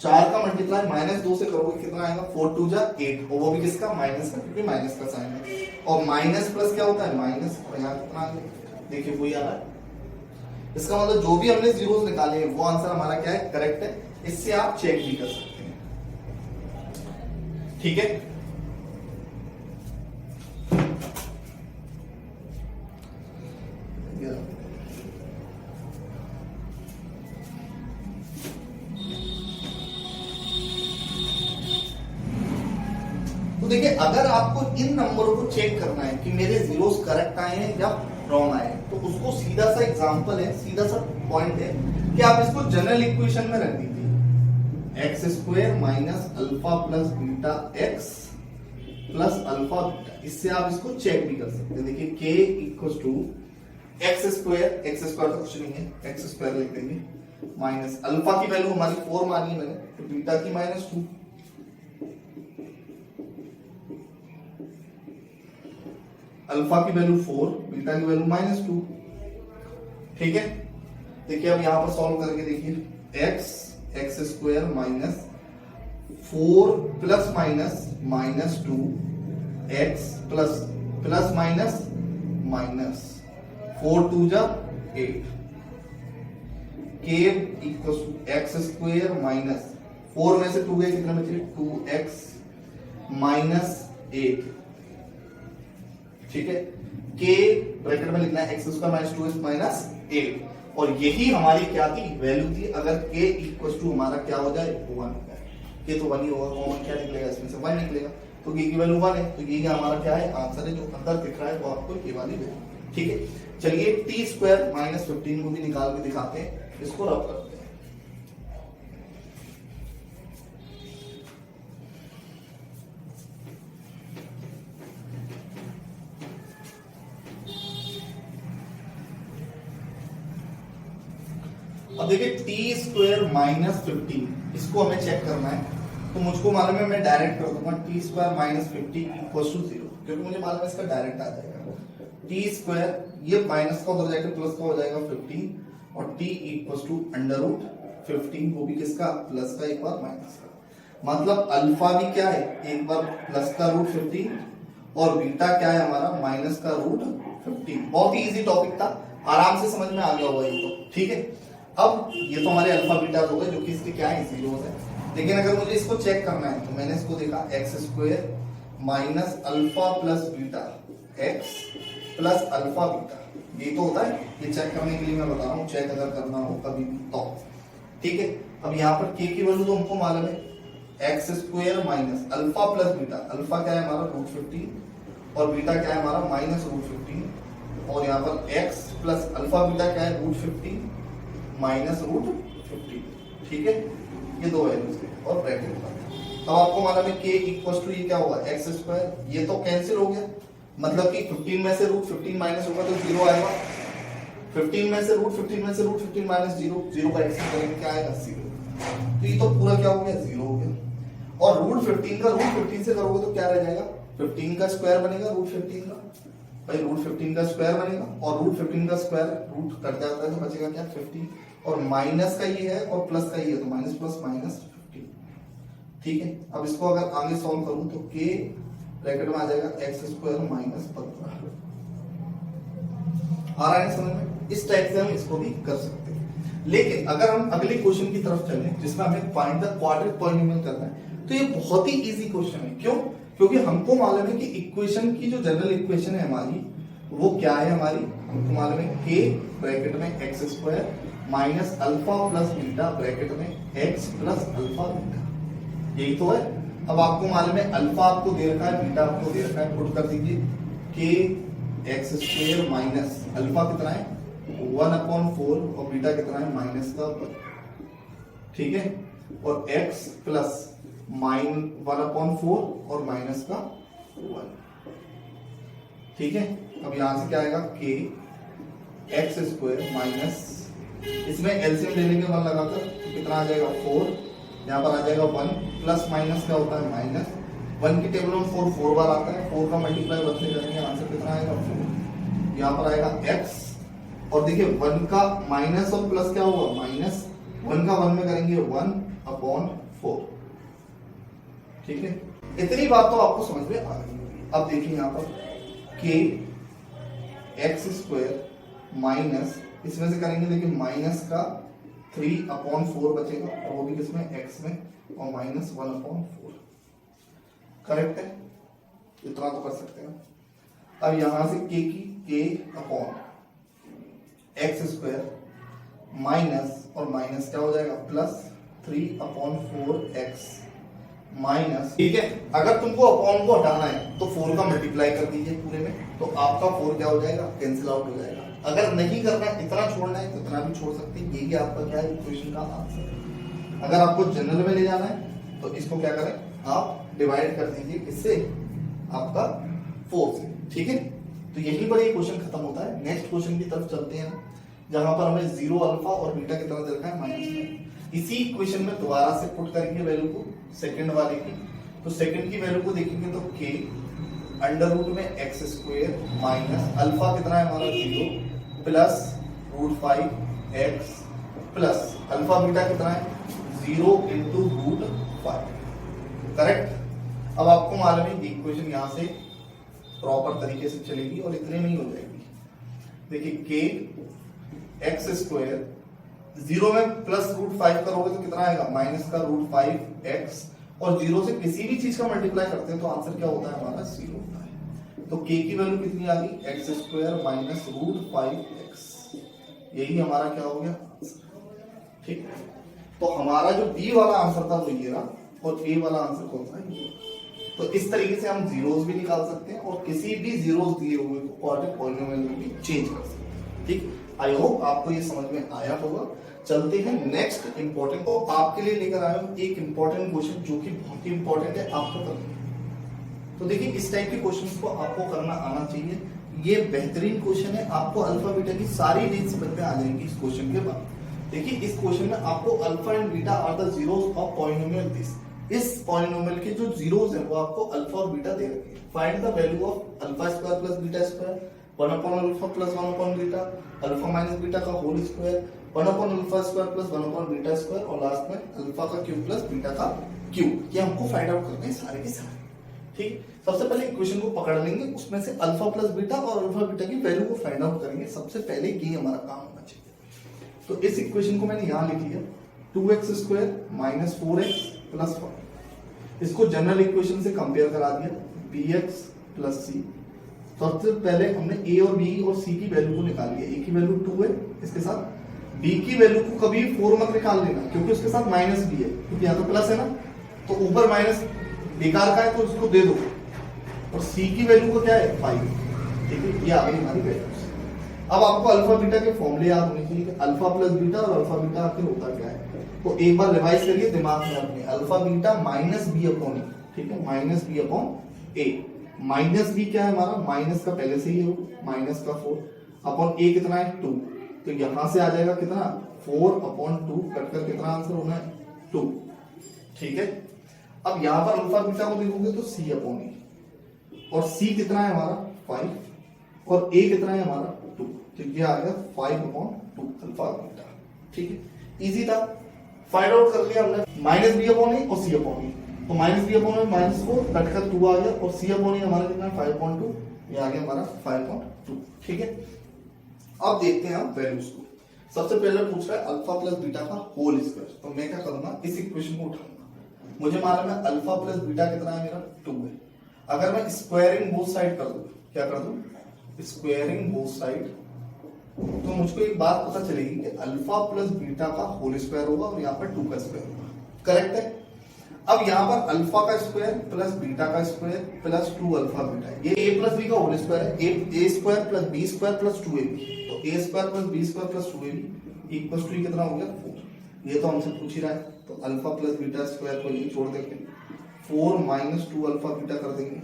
4 का मल्टीप्लाई माइनस 2 से करोगे कितना आएगा, 4 2 जा 8, और वो भी किसका, माइनस का, क्योंकि माइनस का साइन है, और माइनस प्लस क्या होता है माइनस, और यहाँ कितना आ गया, देखिए वही आ रहा है। इसका मतलब जो भी हमने जीरोस निकाले हैं वो आंसर हमारा क्या है, करेक्ट है। इससे आप चेक भी कर सकते हैं। ठीक है, तो देखिए अगर आपको इन नंबरों को चेक करना है कि मेरे जीरोस करेक्ट आए हैं या रॉन्ग आए हैं, तो उसको सीधा सा एग्जांपल है, सीधा सा पॉइंट है कि आप इसको जनरल इक्वेशन में रख दीजिए, x square minus alpha plus beta x plus alpha beta. इससे आप इसको चेक भी कर सकते हैं। देखिए k equal to x square तो कुछ नहीं है, एक्स स्क्वायर लिख देंगे माइनस अल्फा की वैल्यू हमारी 4 मानी है मैंने, तो बीटा की माइनस 2, अल्फा की वैल्यू 4, बीटा की वैल्यू माइनस 2। ठीक है, देखिए अब यहां पर सॉल्व करके देखिए, x square minus 4 plus minus minus 2 x plus plus minus minus 4 2 जा 8, k equal to x square minus 4 में से 2 गए कितने बचे, 2x माइनस 8। ठीक है, k ब्रैकेट में लिखना है x square minus 2x minus 8, और यही हमारी क्या थी, वैल्यू थी। अगर k इक्वल टू हमारा क्या हो जाए, 1 हो जाए, k तो 1 ही होगा, कॉमन क्या निकलेगा इसमें से 1 निकलेगा, तो k की वैल्यू 1 है, तो ये हमारा क्या है, आंसर है। जो अंदर दिख रहा है वो आपको k वाली वैल्यू। ठीक है, चलिए t स्क्वायर माइनस 15 को भी निकाल के दिखाते हैं, इसको रफ करते हैं। अब देखिए टी स्क्वायर माइनस 15, इसको हमें चेक करना है, तो मुझको मालूम है मैं डायरेक्ट कर दूंगा T square minus 50 equal to 0, क्योंकि मुझे मालूम है इसका डायरेक्ट आ जाएगा। टी स्क्वायर ये माइनस का उधर जाकर प्लस का हो जाएगा 15, और T equal to under root 15, वो भी किसका, प्लस का एक बार माइनस का, मतलब अल्फा भी क्या है, एक बार प्लस का रूट 15 और बीटा क्या है हमारा माइनस का रूट 15। बहुत ही इजी टॉपिक था, आराम से समझ में आ गया होगा ये तो। ठीक है, अब ये तो हमारे अल्फा बीटा हो गए जो कि इसके क्या है, जीरोस है। लेकिन अगर मुझे इसको चेक करना है तो मैंने इसको देखा x square minus alpha plus beta x plus alpha beta, ये तो होता है। ये चेक करने के लिए मैं बता रहा हूँ, चेक अगर करना हो कभी भी तो ठीक है। अब यहाँ पर के की वैल्यू तो हमको मालूम है, x square minus alpha plus beta, alpha क्या है हमारा √15 और बीटा क्या है हमारा माइनस √15, और यहाँ पर एक्स प्लस अल्फा बीटा क्या है √15 माइनस √15, ठीक है। ये दो वैल्यूज है और ब्रैकेट में तब आपको मालूम है के इक्वल टू ये क्या होगा एक्स स्क्वायर, ये तो कैंसिल हो गया, मतलब कि 15 में से √15 माइनस होगा तो 0 आएगा, 15 में से √15 माइनस 0 का एक्स करेंगे क्या आएगा 0, तो ये तो पूरा क्या हो गया 0 हो गया। और √15 का √15 से करोगे तो क्या रह जाएगा, 15 का स्क्वायर बनेगा √15 का, भाई √15 का स्क्वायर बनेगा, और √15 का स्क्वायर रूट कट जाता है तो बचेगा क्या 15, और माइनस का ये है और प्लस का ये है तो माइनस प्लस माइनस 15, ठीक है। अब इसको अगर आगे सॉल्व करूं तो के ब्रैकेट में आ जाएगा एक्स स्क्वायर माइनस 15, आ रहा है समझ में। इस टाइप से हम इसको भी कर सकते हैं। लेकिन अगर हम अगले क्वेश्चन की तरफ चलें जिसमें हमें फाइंड द क्वाड्रेटिक पॉलिनोमियल करना है, तो ये बहुत ही इजी क्वेश्चन है। क्यों? क्योंकि हमको मालूम है कि इक्वेशन की जो जनरल इक्वेशन है हमारी वो क्या है, हमारी हमको मालूम है के ब्रैकेट में x square minus alpha plus beta bracket में एक्स प्लस अल्फा बीटा, यही तो है। अब आपको मालूम है अल्फा आपको दे रखा है, बीटा आपको दे रखा है, पुट कर दीजिए के एक्स स्क्वायर माइनस अल्फा कितना है 1/4 और बीटा कितना है माइनस का 1, ठीक है, और x प्लस -1/4 और माइनस का 1, ठीक है। अब यहां से क्या आएगा के एक्स स्क्वायर माइनस, इसमें एलसीएम ले लेंगे 1 लगाकर तो कितना आ जाएगा 4, यहाँ पर आ जाएगा 1, प्लस माइनस क्या होता है माइनस, 1 की टेबल में 4 बार आता है, 4 का मल्टीप्लाई 1 से करेंगे आंसर कितना आएगा 4, यहाँ पर आएगा x, और देखिए 1 का माइनस और प्लस क्या होगा माइनस, 1 का 1 में करेंगे 1/4, ठीक है। इतनी बात तो आपको समझ में आ गई होगी। अब देखिए यहाँ पर के एक्स स्क्वायर माइनस, इसमें से करेंगे देखिए माइनस का 3/4 बचेगा, और वो भी किसमें x में, और माइनस 1/4, करेक्ट है, इतना तो कर सकते हैं। अब यहां से के की के अपॉन एक्स स्क्वायर माइनस, और माइनस क्या हो जाएगा प्लस 3/4x माइनस, ठीक है। अगर तुमको अपॉन को हटाना है तो 4 का मल्टीप्लाई कर दीजिए पूरे में, तो आपका 4 क्या हो जाएगा कैंसिल आउट हो जाएगा। अगर नहीं करना है, इतना छोड़ना है तो इतना भी छोड़ सकते हैं, यही आपका क्या है इक्वेशन का आंसर है। अगर आपको जनरल में ले जाना है तो इसको क्या करें आप डिवाइड कर दीजिए किससे, आपका 4 से, ठीक है। तो यहीं पर ये क्वेश्चन खत्म होता है। नेक्स्ट क्वेश्चन की तरफ चलते हैं जहां पर हमें 0 अल्फा और बीटा कितना दे रखा है -1। इसी इक्वेशन में दोबारा से पुट करेंगे वैल्यू को सेकंड वाले की, तो सेकंड की वैल्यू को देखेंगे तो के अंडर रूट में एक्स स्क्वायर माइनस अल्फा कितना है हमारा 0 plus √5x plus alpha beta कितना है 0 इंटू √5, करेक्ट। अब आपको मालूम है इक्वेशन यहां से प्रॉपर तरीके से चलेगी और इतने में ही हो जाएगी। देखिए के एक्स स्क्वायर 0 में प्लस √5 करोगे तो कितना आएगा माइनस का √5x, और 0 से किसी भी चीज का मल्टीप्लाई करते हैं तो आंसर क्या होता है हमारा 0 होता है। तो k की वैल्यू कितनी आ गई एक्स स्क्वायर माइनस √5x, यही हमारा क्या हो गया आंसर, ठीक। तो हमारा जो b वाला आंसर था वो ये रहा, और a वाला आंसर कौन सा है। तो इस तरीके से हम जीरोस भी निकाल सकते हैं और किसी भी जीरोस दिए हुए को क्वाड्रेटिक पॉलिनोमियल में भी चेंज कर सकते हैं, ठीक। आई होप आपको ये समझ में आया होगा। चलते हैं नेक्स्ट इंपॉर्टेंट, तो आपके लिए लेकर आया हूं एक इंपॉर्टेंट क्वेश्चन जो कि बहुत ही इंपॉर्टेंट है आपको करना। तो देखिए इस टाइप के क्वेश्चंस को आपको करना आना चाहिए, ये बेहतरीन क्वेश्चन है। आपको अल्फा बीटा की सारी रेंज समझ में आ जाएगी इस क्वेश्चन के बाद। देखिए इस क्वेश्चन में आपको alpha and beta are the zeros of polynomial this, इस पॉलिनोमियल के जो जीरोस हैं वो आपको अल्फा और बीटा दे रखे हैं। Find the value of alpha square plus beta square 1/अल्फा प्लस 1/बीटा, अल्फा माइनस बीटा का होल स्क्वायर, 1/अल्फा स्क्वायर प्लस 1/बीटा स्क्वायर, और लास्ट में अल्फा का क्यूब प्लस बीटा का क्यूब। ये हमको फाइंड आउट करने हैं सारे के सारे, ठीक। सबसे पहले इक्वेशन को पकड़ लेंगे, उसमें से अल्फा प्लस बीटा और अल्फा बीटा की वैल्यू को फाइंड आउट करेंगे। सबसे पहले ये हमारा काम होना चाहिए। तो इस इक्वेशन को मैंने यहां लिख लिया 2x square minus 4x plus 5। इसको जनरल इक्वेशन से कंपेयर करा दिया bx प्लस c। सबसे पहले हमने a और b और c की वैल्यू को निकाल लिया। a की वैल्यू 2 है, इसके साथ b की वैल्यू को कभी 4 मत निकाल लेना क्योंकि उसके साथ माइनस भी है, क्योंकि यहाँ तो प्लस है ना, तो ऊपर माइनस बेकार का है तो उसको दे दो। और c की वैल्यू को क्या है 5, ठीक है, ये आ गई हमारी वैल्यूज। अब आपको अल्फा बीटा के फॉर्मूले याद होने चाहिए कि अल्फा प्लस बीटा और अल्फा बीटा आखिर होता क्या है। तो एक बार रिवाइज करिए दिमाग में अपने, alpha beta minus B upon A, ठीक है, minus B upon A. Minus B क्या है हमारा, माइनस का पहले से ही है, माइनस का 4 अपॉन ए कितना है 2, तो यहां से आ जाएगा कितना 4 अपॉन 2, कटकर कितना आंसर होना है 2, ठीक है। अब यहां पर अल्फा बीटा को देखोगे तो सी अपॉन ए, और सी कितना है हमारा 5 और ए कितना है हमारा 2, तो ये आ गया 5 अपॉन 2 अल्फा बीटा, ठीक है, इजी था, फाइंड आउट कर लिया हमने। माइनस बी अपॉन ए और सी अपॉन ए, तो minus B upon A minus 4 कटकर 2 आ गया, और सी अपॉन ए हमारा कितना 5.2, ये आ गया हमारा 5.2, ठीक है। अब देखते हैं हम वैल्यूज को। सबसे पहले पूछ रहा है अल्फा प्लस बीटा का होल स्क्वायर, तो मैं क्या करूंगा इस इक्वेशन को उठाऊंगा। मुझे मालूम है अल्फा प्लस बीटा कितना है मेरा 2 है। अगर मैं स्क्वायरिंग बोथ साइड कर दूं, क्या कर दूं स्क्वायरिंग बोथ साइड, तो मुझको एक बात पता चलेगी कि अल्फा प्लस बीटा का होल स्क्वायर होगा और यहाँ पर 2 का स्क्वायर होगा, करेक्ट है। अब यहाँ पर अल्फा का स्क्वायर प्लस बीटा का स्क्वायर प्लस 2 अल्फा बीटा है, ये a प्लस बी का होल स्क्वायर है, a square plus B square plus 2ab, तो a square plus B square plus 2ab equals to कितना हो गया 4। ये तो हमसे पूछ ही रहा है, तो अल्फा प्लस बीटा स्क्वायर को ये छोड़ देंगे, 4 माइनस 2 अल्फा बीटा कर देंगे।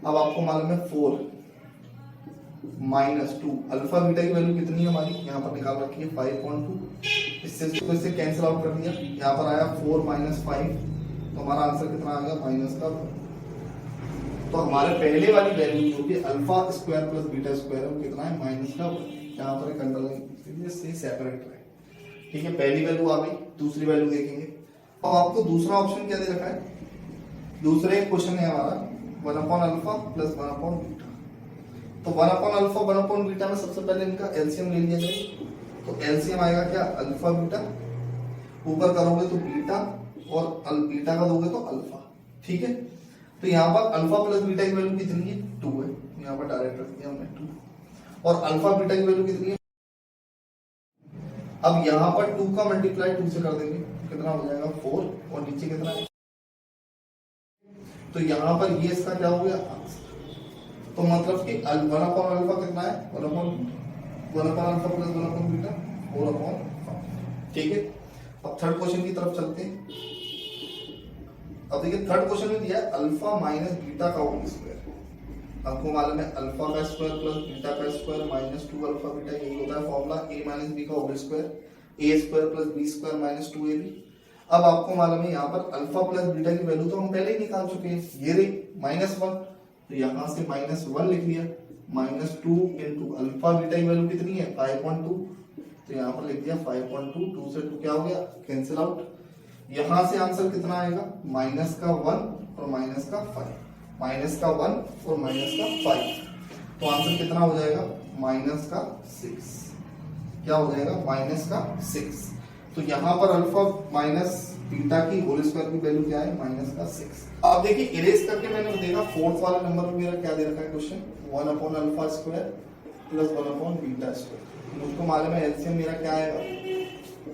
अब आपको मालूम है 4 माइनस 2 अल्फा बीटा की वैल्यू कितनी है हमारी, यहाँ पर निकाल रखी है 5.2, इससे कैंसिल आउट कर दिया, यहाँ पर आया 4 माइनस 5, तो हमारा आंसर कितना आ गया माइनस का 1। तो हमारे पहले वाली वैल्यू जो कि alpha square plus beta square है वो कितना है माइनस का 1। यहाँ पर एक अंडरलाइन से सेपरेट है, ठीक है। पहली वैल्यू आ गई, दूसरी वैल्यू देखेंगे। अब आपको दूसरा ऑप्शन क्या दे रखा है, दूसरे क्वेश्चन है हमारा 1 upon alpha plus 1 upon beta, तो 1 अपॉन अल्फा 1 अपॉन बीटा में सबसे पहले इनका एलसीएम ले लिया जाए, तो एलसीएम आएगा क्या अल्फा बीटा, ऊपर करोगे तो बीटा और बीटा का दोगे तो अल्फा, ठीक है। तो यहाँ पर अल्फा प्लस बीटा की वैल्यू कितनी है 2 है, यहाँ पर डायरेक्ट रख दिया हमने 2, और अल्फा बीटा की वैल्यू कितनी है, अब यहाँ पर 2 का मल्टीप्लाई 2 से कर देंगे, कितना हो जाएगा 4, और नीचे कितना है, तो यहाँ पर ये इसका क्या हो गया आंसर। तो मतलब कि 1 अपॉन अल्फा कितना है 1 upon alpha plus 1 upon beta 4 upon, ठीक है। अब थर्ड क्वेश्चन की तरफ चलते हैं। अब देखिए थर्ड क्वेश्चन में दिया है अल्फा माइनस बीटा का होल स्क्वायर। आपको मालूम है अल्फा का स्क्वायर प्लस बीटा का स्क्वायर माइनस 2 अल्फा बीटा, यही होता है फॉर्मूला a माइनस बी का whole square, a square plus B square minus 2ab। अब आपको मालूम है यहाँ पर अल्फा प्लस बीटा की वैल्यू तो हम पहले ही निकाल चुके हैं, ये रही -1, तो यहाँ से -1 लिख लिया, -2 इंटू अल्फा बीटा की वैल्यू कितनी है 5.2, तो यहाँ पर लिख दिया 5.2, 2 से 2 क्या हो गया कैंसिल आउट, यहाँ से आंसर कितना आएगा माइनस का 1 और माइनस का 5, माइनस का 1 और माइनस का 5, तो आंसर कितना हो जाएगा माइनस का 6, क्या हो जाएगा माइनस का 6। तो यहाँ पर अल्फा माइनस बीटा की होल स्क्वायर की वैल्यू क्या है माइनस का 6। अब देखिए इरेज करके मैंने देखा फोर्थ वाले नंबर में मेरा क्या दे रखा है question 1 upon alpha square plus 1 upon beta square. मुझको मालूम है एलसीएम मेरा क्या आएगा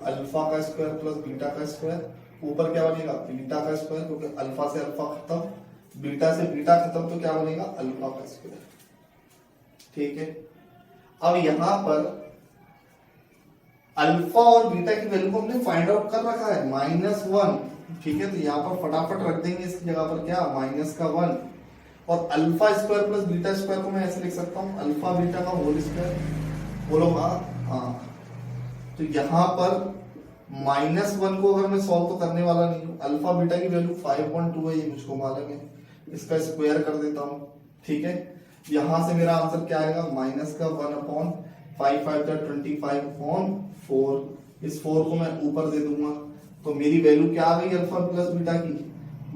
अल्फा का स्क्वायर प्लस बीटा का स्क्वायर, ऊपर क्या बनेगा बीटा का स्क्वायर, क्योंकि अल्फा से अल्फा खत्म, बीटा से बीटा खत्म, तो क्या बनेगा अल्फा का स्क्वायर, ठीक है। अब यहाँ पर अल्फा और बीटा की वैल्यू को हमने फाइंड आउट कर रखा है -1, ठीक है। तो यहाँ पर फटाफट रख देंगे इसकी जगह पर क्या माइनस का 1, और alpha square plus beta square को मैं ऐसे लिख सकता हूँ अल्फा बीटा का होल स्क्वायर, बोलो हाँ। तो यहाँ पर -1 को अगर मैं सॉल्व तो करने वाला नहीं हूँ, अल्फा बीटा की वैल्यू 5.2 है, ये मुझको मालूम है, इसका स्क्वायर कर देता हूँ, ठीक है। यहाँ से मेरा आंसर क्या आएगा माइनस का 1 अपॉन 5 5 25 अपॉन 4, इस 4 को मैं ऊपर दे दूंगा, तो मेरी वैल्यू क्या आ गई अल्फा प्लस बीटा की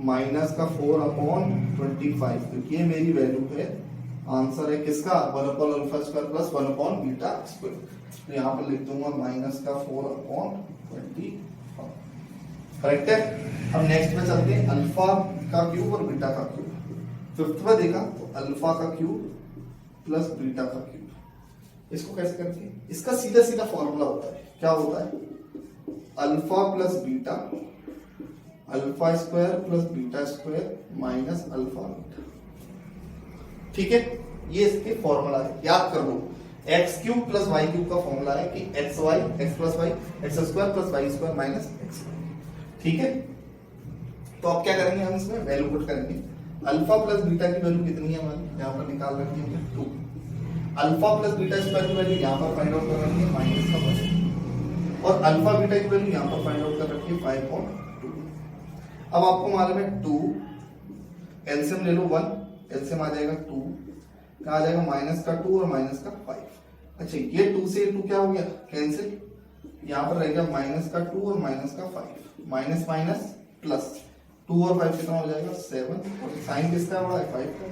माइनस का 4 अपॉन 25, तो ये मेरी वैल्यू है, आंसर है किसका 1 upon alpha square plus 1 upon beta square. तो यहाँ पर लिख दूंगा माइनस का 4/20। करेक्ट है। अब नेक्स्ट में चलते हैं, अल्फा का क्यूब और बीटा का क्यूब। फिफ्थ में देखा तो अल्फा का क्यूब प्लस बीटा का क्यूब। इसको कैसे करते हैं, इसका सीधा सीधा फॉर्मूला होता है, क्या होता है, alpha plus beta, alpha square plus beta square minus alpha beta. ठीक है, ये इसके फॉर्मूला है, याद कर लो। X cube plus Y cube का फॉर्मूला है कि X Y, X plus Y, X square plus Y square minus X. ठीक है, तो अब क्या करेंगे, हम इसमें वैल्यू पुट करेंगे। अल्फा प्लस बीटा की वैल्यू कितनी है हमारी, यहाँ पर निकाल रखी है 2। अल्फा प्लस बीटा स्क्वायर की वैल्यू यहाँ पर फाइंड आउट कर रखी है माइनस का 1, और अल्फा बीटा की वैल्यू यहाँ पर फाइंड आउट कर रखी है 5.2। अब आपको मालूम है 2, एलसीएम ले लो 1, एलसीएम आ जाएगा 2, कहा आ जाएगा माइनस का 2 और माइनस का 5। अच्छा, ये 2 से 2 क्या हो गया, कैंसिल, यहाँ पर रहेगा माइनस का 2 और माइनस का 5, माइनस माइनस प्लस, 2 और 5 कितना हो जाएगा 7, और साइन किसका बड़ा है 5 का,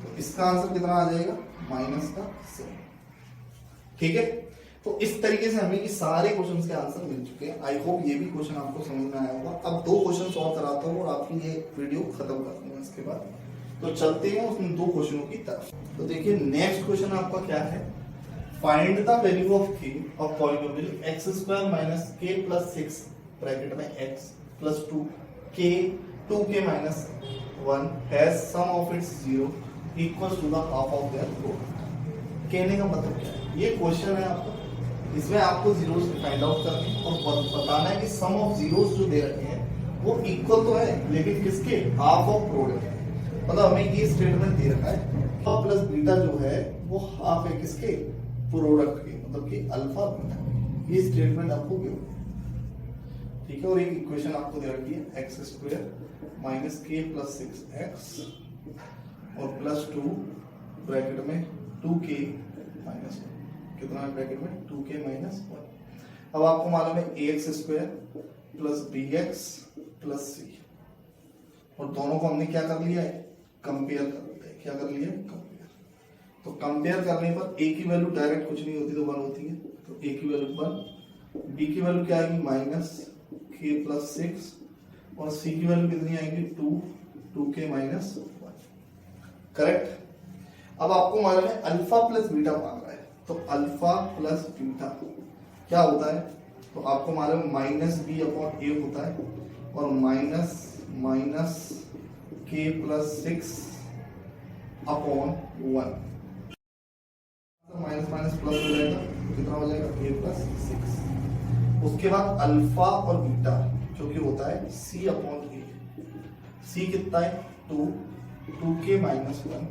तो इसका आंसर कितना आ जाएगा माइनस का 7। ठीक है, तो इस तरीके से हमें ये सारे क्वेश्चंस के आंसर मिल चुके हैं। आई होप ये भी क्वेश्चन आपको समझ में आया होगा। अब 2 क्वेश्चन सॉल्व कराता हूँ और आपकी ये वीडियो खत्म कर दूंगा। इसके बाद तो चलते हैं उन 2 क्वेश्चनों की तरफ। तो देखिए नेक्स्ट क्वेश्चन आपका क्या है, find the value of k of polynomial x square minus k plus 6 bracket में x plus 2k 2k minus 1 has sum of its 0 equals to the half of their product. कहने का मतलब क्या है, ये क्वेश्चन है आपका, इसमें आपको जीरोस फाइंड आउट करने हैं और बताना है कि सम ऑफ जीरोस जो दे रखे हैं वो इक्वल तो है, लेकिन किसके, हाफ ऑफ प्रोडक्ट। मतलब हमें ये स्टेटमेंट दे रखा है अल्फा प्लस बीटा जो है वो हाफ है किसके, प्रोडक्ट के, मतलब कि अल्फा बीटा। ये स्टेटमेंट आपको गिवन है। ठीक है, और एक इक्वेशन आपको दे रखी है एक्स स्क्वायर माइनस के प्लस 6x और प्लस 2 ब्रैकेट में 2k माइनस 1, कितना है ब्रैकेट में 2k माइनस 1। अब आपको मालूम है ax square plus bx plus c, और दोनों को हमने क्या कर लिया है, कंपेयर कर लिया है। क्या कर लिया है, कंपेयर। तो कंपेयर करने पर a की वैल्यू डायरेक्ट कुछ नहीं होती तो 1 होती है, तो a की वैल्यू 1, b की वैल्यू क्या आएगी माइनस k प्लस 6, और c की वैल्यू कितनी आएगी 2, 2k माइनस 1। करेक्ट। अब आपको मालूम है अल्फा प्लस बीटा मांग रहा है, तो अल्फा प्लस बीटा क्या होता है, तो आपको मालूम है माइनस बी अपॉन ए होता है, और माइनस माइनस के plus 6 upon 1, minus minus plus हो जाएगा, कितना हो जाएगा a प्लस 6। उसके बाद अल्फा और बीटा जो कि होता है c अपॉन ए, c कितना है 2, 2k माइनस 1,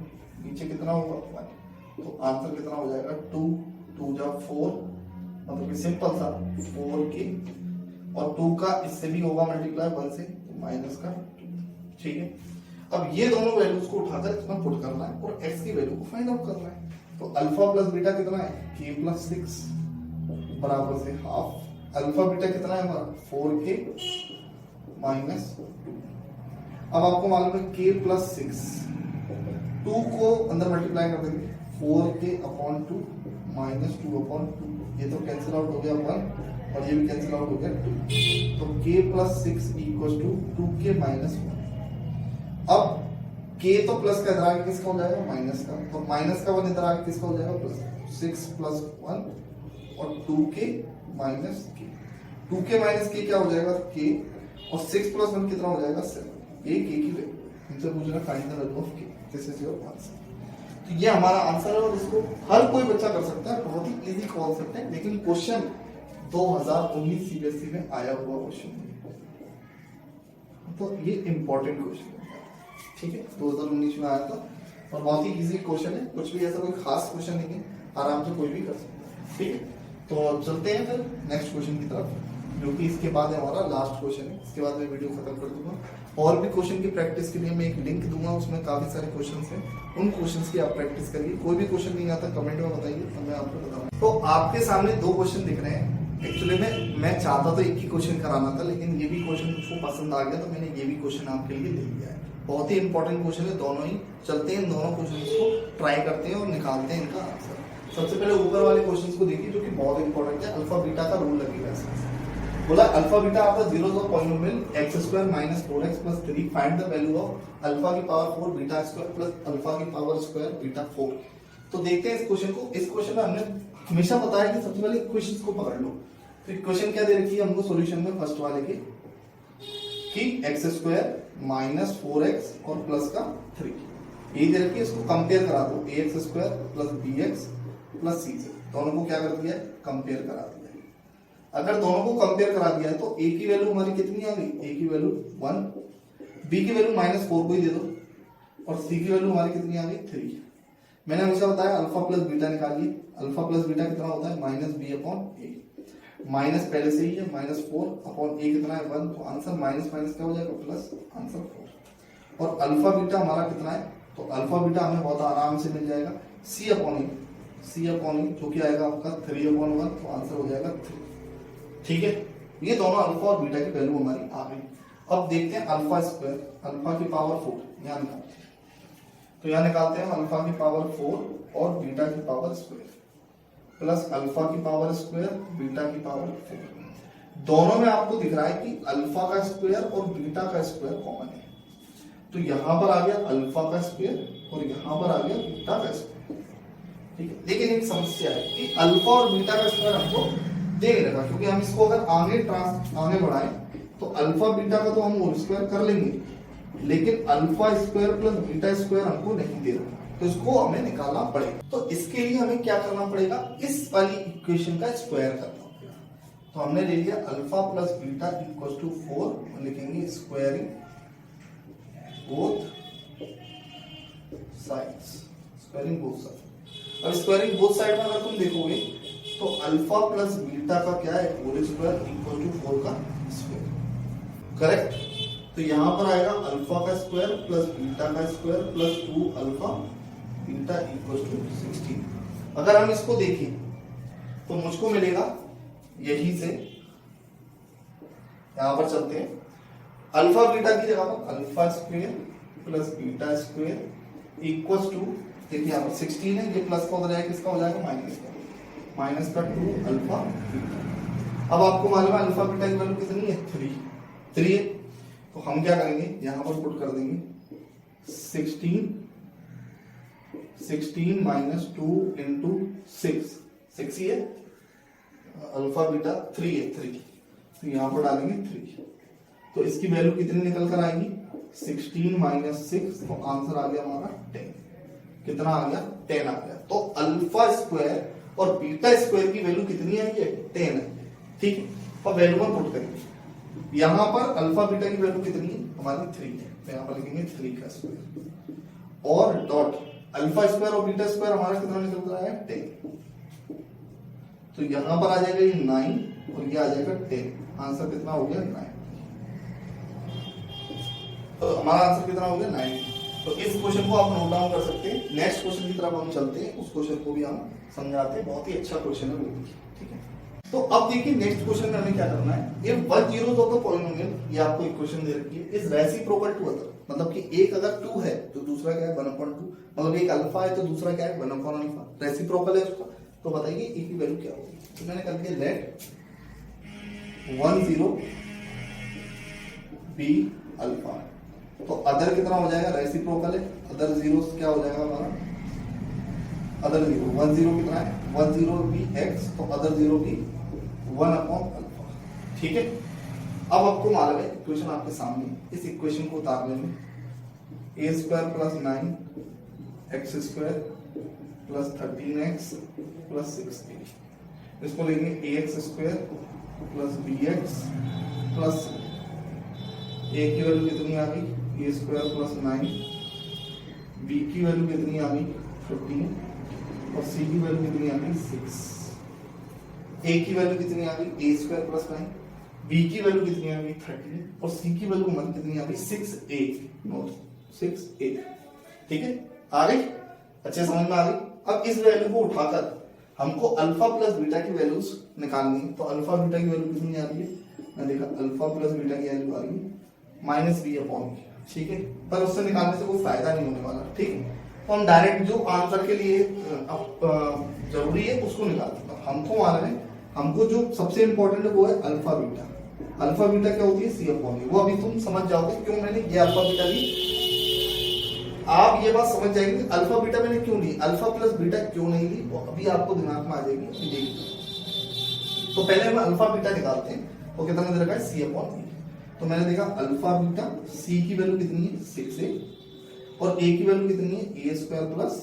नीचे कितना होगा 1, तो आंसर कितना हो जाएगा 2, 2 जा 4, मतलब कि सिंपल सा 4k, और 2 का इससे भी होगा मल्टीप्लाई 1 से, तो माइनस का 2। ठीक है, अब ये दोनों वैल्यूज को उठाकर इसमें पुट करना है और x की वैल्यू को फाइंड आउट करना है। तो अल्फा प्लस बीटा कितना है k प्लस 6 बराबर से हाफ, अल्फा बीटा कितना है हमारा 4k माइनस 2। अब आपको मालूम है k प्लस 6, 2 को अंदर मल्टीप्लाई कर देंगे, 4k अपॉन 2 माइनस 2 अपॉन 2, ये तो कैंसिल आउट हो गया 1 और ये भी कैंसिल आउट हो गया 2, तो k plus 6 equal to 2k minus 1। अब k तो प्लस का इधर आगे किसका हो जाएगा माइनस का, तो माइनस का 1 इधर आगे किसका हो जाएगा प्लस, 6 प्लस 1 और 2k minus k, 2k minus k क्या हो जाएगा k, और 6 प्लस 1 कितना हो जाएगा 7, ये k की वैल्यू इनसे पूछ रहा find the value of k, this is your answer. तो ये हमारा आंसर है और इसको हर कोई बच्चा कर सकता है, बहुत ही इजी कॉन्सेप्ट है, लेकिन क्वेश्चन 2019 सीबीएसई में आया हुआ क्वेश्चन है, तो ये इंपॉर्टेंट क्वेश्चन है। ठीक है, 2019 में आया था और बहुत ही इजी क्वेश्चन है, कुछ भी ऐसा कोई खास क्वेश्चन नहीं है, आराम से कोई भी कर सकता है। ठीक है, तो चलते हैं फिर नेक्स्ट क्वेश्चन की तरफ, जो कि इसके बाद हमारा लास्ट क्वेश्चन है, इसके बाद मैं वीडियो खत्म कर दूंगा। और भी क्वेश्चन की प्रैक्टिस के लिए मैं एक लिंक दूंगा, उसमें काफी सारे क्वेश्चंस हैं, उन क्वेश्चंस की आप प्रैक्टिस करिए। कोई भी क्वेश्चन नहीं आता कमेंट में बताइए, तो मैं आपको बताऊंगा। तो आपके सामने 2 क्वेश्चन दिख रहे हैं, एक्चुअली में मैं चाहता तो एक ही क्वेश्चन कराना था, लेकिन ये भी क्वेश्चन मुझको पसंद आ गया, तो मैंने ये भी क्वेश्चन आपके लिए ले लिया है। बहुत ही इंपॉर्टेंट क्वेश्चन है दोनों ही, चलते हैं इन दोनों क्वेश्चन को ट्राई करते हैं और निकालते हैं इनका आंसर। सबसे पहले ऊपर वाले क्वेश्चंस को देखिए जो कि बहुत इंपॉर्टेंट है, अल्फा बीटा का रूल लगेगा इसमें। बोला alpha beta of the zeros of polynomial x² minus 4x plus 3 find the value of alpha की power 4 beta square plus alpha की पावर स्क्वायर बीटा 4। तो देखते हैं इस क्वेश्चन को। इस क्वेश्चन में हमने हमेशा बताया कि सबसे पहले इक्वेशंस को पकड़ लो। तो इक्वेशन क्या दे रखी है हमको सॉल्यूशन में फर्स्ट वाले की कि x² माइनस 4x और प्लस का 3 ये दे रखी है। इसको कंपेयर करा दो, ax² plus bx plus c से दोनों को क्या कर दिया है, कंपेयर करा दिया है। अगर दोनों को कंपेयर करा दिया है तो a की वैल्यू हमारी कितनी आ गई, a की वैल्यू 1, b की वैल्यू -4 को ही दे दो और c की वैल्यू हमारी कितनी आ गई 3। मैंने हमेशा बताया अल्फा प्लस बीटा निकालिए। अल्फा प्लस बीटा कितना होता है -b/a। माइनस पहले से ही है, -4/a कितना है 1, तो आंसर माइनस माइनस क्या हो जाएगा प्लस, आंसर 4। और अल्फा बीटा हमारा कितना है, तो अल्फा बीटा हमें बहुत आराम से मिल जाएगा c/e जो कि आएगा आपका 3/1, तो आंसर हो जाएगा 3। ठीक है, ये दोनों अल्फा और बीटा की वैल्यू हमारी आ गई। अब देखते हैं अल्फा स्क्वायर, अल्फा की पावर 4 यहाँ निकालते हैं। तो यहाँ निकालते हैं अल्फा की पावर 4 और बीटा की पावर स्क्वायर प्लस अल्फा की पावर स्क्वायर बीटा की पावर 4। दोनों में आपको दिख रहा है कि अल्फा का स्क्वायर और बीटा का स्क्वायर कॉमन है। तो यहां पर आ गया अल्फा का स्क्वायर और यहां पर आ गया बीटा का स्क्वायर। ठीक है, लेकिन एक समस्या है कि अल्फा और बीटा का स्क्वायर हमको दे नहीं रखा, क्योंकि हम इसको अगर आगे बढ़ाएं तो अल्फा बीटा का तो हम होल स्क्वायर कर लेंगे, लेकिन alpha square plus beta square हमको नहीं दे रहा, तो इसको हमें निकालना पड़ेगा। तो इसके लिए हमें क्या करना पड़ेगा, इस वाली इक्वेशन का स्क्वायर करना पड़ेगा। तो हमने ले लिया alpha plus beta equal to 4, लिखेंगे squaring both sides, squaring both side. अब स्क्वायरिंग बोथ साइड में अगर तुम देखोगे तो अल्फा प्लस बीटा का क्या है होल स्क्वायर इक्वल टू 4 का स्क्वायर, करेक्ट। तो यहां पर आएगा अल्फा का स्क्वायर प्लस बीटा का square plus 2 alpha beta equal to 16। अगर हम इसको देखें तो मुझको मिलेगा यही से, यहां पर चलते हैं, अल्फा बीटा की जगह पर alpha square plus beta square equal to, देखिए यहां पर 16 है, ये प्लस का हो जाएगा, किसका हो जाएगा माइनस का 2 अल्फा बीटा। अब आपको मालूम है अल्फा बीटा की वैल्यू कितनी है 3 है। तो हम क्या करेंगे, यहां पर पुट कर देंगे 16 माइनस 2 इंटू 6 ही है, अल्फा बीटा 3 है 3, तो यहां पर डालेंगे 3। तो इसकी वैल्यू कितनी निकल कर आएगी 16 माइनस 6, तो आंसर आ गया हमारा 10। कितना आ गया 10 आ गया। तो अल्फा स्क्वायर और बीटा स्क्वायर की वैल्यू कितनी आई है 10 है। ठीक है, और वैल्यू में पुट करेंगे, यहां पर अल्फा बीटा की वैल्यू कितनी है हमारी 3 है, तो यहां पर लिखेंगे 3 का स्क्वायर और डॉट अल्फा स्क्वायर और बीटा स्क्वायर हमारा कितना निकल रहा है 10। तो यहां पर आ जाएगा ये 9 और ये आ जाएगा 10। आंसर कितना हो गया 9। तो हमारा आंसर कितना हो गया 9। तो इस क्वेश्चन को आप नोट डाउन कर सकते हैं। नेक्स्ट क्वेश्चन की तरफ हम चलते हैं, उस क्वेश्चन को भी हम समझाते हैं, बहुत ही अच्छा क्वेश्चन है वो भी। ठीक है, तो अब देखिए नेक्स्ट क्वेश्चन में हमें क्या करना है। ये 1 zeros ऑफ द पॉलिनोमियल, ये आपको इक्वेशन दे रखी है, इज रेसिप्रोकल टू अदर, मतलब कि एक अगर 2 है तो दूसरा क्या है 1/2, मतलब एक अल्फा है तो दूसरा क्या है 1/अल्फा, रेसिप्रोकल है उसका। तो बताइए ए की वैल्यू क्या होगी। तो मैंने कर दिया लेट 1 0 बी अल्फा। तो अदर कितना हो जाएगा, रेसिप्रोकल है, अदर जीरोस क्या हो जाएगा हमारा, अदर जीरो 1 0 कितना है 1 0 बी एक्स, तो अदर जीरो भी 1/अल्फा। ठीक है, अब आपको मालूम है इक्वेशन आपके सामने, इस इक्वेशन को उतार लेंगे, A square plus 9 X square plus 13x plus 6a, इसको लेंगे A X square plus B X plus A की वैल्यू कितनी आ गई ए स्क्वायर प्लस 9, बी की वैल्यू कितनी आ गई 15 और सी की वैल्यू कितनी आ गई 6। ए की वैल्यू कितनी आ गई ए स्क्वायर प्लस 9, बी की वैल्यू कितनी आ गई 13 और सी की वैल्यू हमारी कितनी आ गई 6a, नोट 6a। ठीक है, आ गई, अच्छे समझ में आ गई। अब इस वैल्यू को उठाकर हमको अल्फा प्लस बीटा की वैल्यूज निकालनी है। तो अल्फा बीटा की वैल्यू कितनी आ रही है, मैं देखा अल्फा प्लस बीटा की वैल्यू आ रही है -b/b। ठीक है, पर उससे निकालने से कोई फायदा नहीं होने वाला। ठीक है, तो हम डायरेक्ट जो आंसर के लिए जरूरी है उसको निकालते हैं। हमको मालूम है, हमको जो सबसे इंपॉर्टेंट है वो है अल्फा बीटा। अल्फा बीटा क्या होती है, सी अपॉन ए। वो अभी तुम समझ जाओगे क्यों मैंने ये अल्फा बीटा ली। आप ये बात समझ जाएंगे अल्फा बीटा मैंने क्यों ली, अल्फा प्लस बीटा क्यों नहीं ली, वो अभी आपको दिमाग में आ जाएगी, अभी देखिए। तो पहले हम अल्फा बीटा निकालते हैं। वो कितना दे रखा है, सी अपॉन ए। तो मैंने देखा अल्फा बीटा, सी की वैल्यू कितनी है 6a और ए की वैल्यू कितनी है ए स्क्वायर प्लस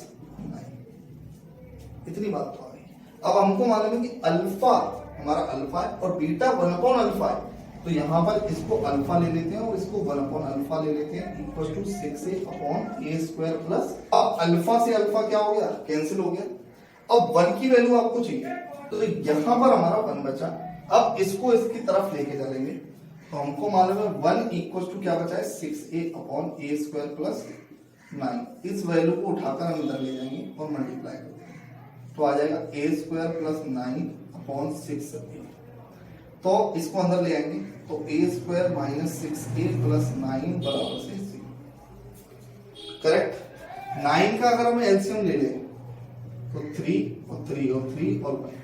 9। इतनी बात तो आ गई। अब हमको मालूम है कि अल्फा हमारा अल्फा है और बीटा 1 अपॉन अल्फा है। तो यहाँ पर इसको अल्फा ले लेते हैं और इसको 1 अपॉन अल्फा ले लेते हैं, equal to 6a upon A square plus. अब अल्फा से अल्फा क्या हो गया, कैंसिल हो गया। अब 1 की वैल्यू आपको चाहिए, तो यहाँ पर हमारा 1 बचा। अब इसको इसकी तरफ लेके चलेंगे, तो हमको मालूम है 1 इक्वल टू क्या बचा है 6a upon A square plus 9। इस वैल्यू को उठाकर हम इधर ले जाएंगे और मल्टीप्लाई कर देंगे, तो आ जाएगा ए स्क्वायर प्लस 9 अपॉन 6a। तो इसको अंदर ले आएंगे, तो ए स्क्वायर माइनस 6a प्लस 9 बराबर से 0। करेक्ट। 9 का अगर हमें एलसीएम ले लें तो 3 और 3 और 3 और 1,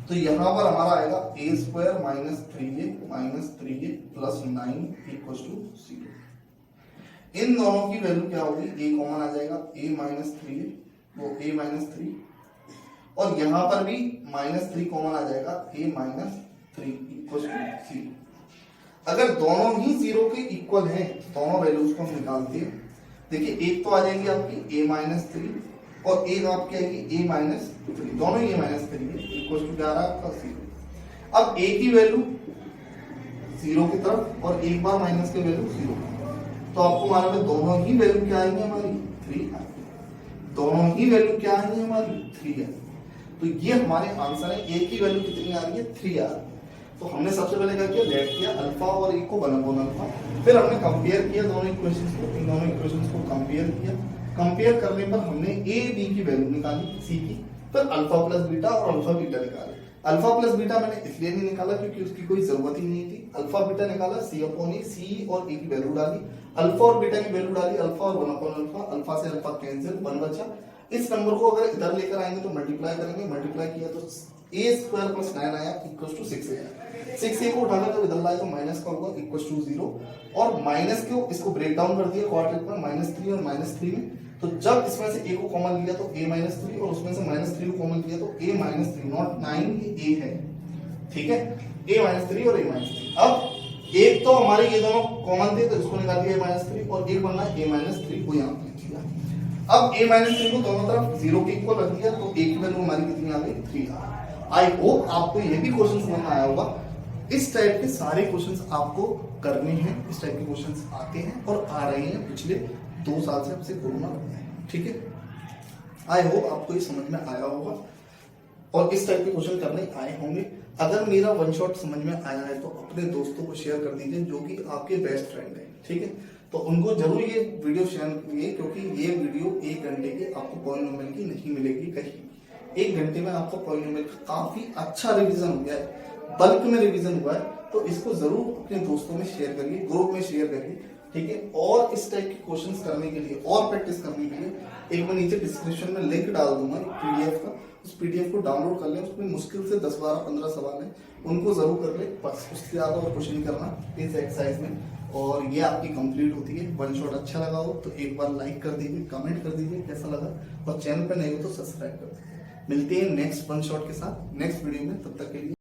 तो यहां पर हमारा आएगा A square minus 3a plus 9 equal to 0। इन दोनों की वैल्यू क्या होगी, ए कॉमन आ जाएगा, a माइनस 3a वो a माइनस 3, और यहां पर भी माइनस 3 कॉमन आ जाएगा, a माइनस 3 इक्वल टू 0। अगर दोनों ही 0 के इक्वल हैं, दोनों वैल्यूज को हम निकालते हैं। देखिए एक तो आ जाएगी आपकी a माइनस 3 और एक आपकी आएगी a माइनस 3, दोनों ही a माइनस 3 है, इक्वल टू क्या आ रहा है आपका 0। अब a की वैल्यू 0 की तरफ और एक बार माइनस की वैल्यू 0, तो आपको मालूम है दोनों ही वैल्यू क्या आएंगी हमारी 3 आएंगी, दोनों ही वैल्यू क्या आएंगी हमारी 3 आएंगी। तो ये हमारे आंसर है, ए की वैल्यू कितनी आ रही है 3 आ रही है। तो हमने सबसे पहले क्या किया, लेट किया अल्फा और ए को 1 अपॉन अल्फा, फिर हमने कंपेयर किया दोनों इक्वेशंस को, इन दोनों इक्वेशंस को कंपेयर किया। कंपेयर करने पर हमने ए बी की वैल्यू निकाली, सी की, फिर अल्फा प्लस बीटा और अल्फा बीटा निकाले। अल्फा प्लस बीटा मैंने इसलिए नहीं निकाला क्योंकि उसकी कोई जरूरत ही नहीं थी। अल्फा बीटा निकाला, सी अपॉन ए, सी और ए की वैल्यू डाली, अल्फा और बीटा की वैल्यू डाली, अल्फा और 1 अपॉन अल्फा, अल्फा से अल्फा कैंसिल, 1 बचा। इस नंबर को अगर इधर लेकर आएंगे तो मल्टीप्लाई करेंगे, मल्टीप्लाई किया तो ए स्क्वायर प्लस 9 आया इक्वल टू 6 आया। 6a को उठाकर जब इधर लाए तो माइनस का होगा इक्वल टू 0, और माइनस को इसको ब्रेक डाउन कर दिया क्वाड्रेट में, -3 और -3 में। तो जब इसमें से a को कॉमन लिया तो a माइनस 3 और उसमें से -3 को कॉमन लिया तो a माइनस 3, नॉट 9, ये a है, ठीक है, a माइनस 3 और a माइनस 3। अब एक तो हमारे ये दोनों कॉमन थे तो इसको निकाल दिया a माइनस 3, और एक बनना a माइनस 3 को यहाँ पे लिख दिया। अब a माइनस 3 को दोनों तरफ 0 के इक्वल रख दिया, तो a की वैल्यू हमारी कितनी आ गई 3 आ गई। आई होप आपको ये भी क्वेश्चन समझ में आया होगा। इस टाइप के सारे क्वेश्चंस आपको करने हैं, इस टाइप के क्वेश्चंस आते हैं और आ रहे हैं पिछले 2 साल से, आपसे कोरोना हो गया है, ठीक है। आई होप आपको ये समझ में आया होगा और इस टाइप के क्वेश्चन करने आए होंगे। अगर मेरा वन शॉट समझ में आया है तो अपने दोस्तों को शेयर कर दीजिए जो कि आपके बेस्ट फ्रेंड है, ठीक है। तो उनको जरूर ये वीडियो शेयर करिए, क्योंकि ये वीडियो 1 घंटे की आपको पॉलिनोमियल की नहीं मिलेगी कहीं। 1 घंटे में आपका पॉलिनोमियल का काफी अच्छा रिवीजन हो गया है, बल्क में रिवीजन हुआ है। तो इसको जरूर अपने दोस्तों में शेयर करिए, ग्रुप में शेयर करिए, ठीक है। और इस टाइप के क्वेश्चंस करने के लिए और प्रैक्टिस करने के लिए एक मैं नीचे डिस्क्रिप्शन में लिंक डाल दूंगा पीडीएफ का, उस पीडीएफ को डाउनलोड कर ले। उसमें मुश्किल से 10, 12, 15 सवाल है, उनको जरूर कर ले, बस उससे ज्यादा और कुछ नहीं करना इस एक्सरसाइज में, और ये आपकी कंप्लीट होती है। वन शॉट अच्छा लगा हो तो एक बार लाइक कर दीजिए, कमेंट कर दीजिए कैसा लगा, और चैनल पर नहीं हो तो सब्सक्राइब कर दीजिए। मिलते हैं नेक्स्ट वन शॉट के साथ नेक्स्ट वीडियो में, तब तक के लिए।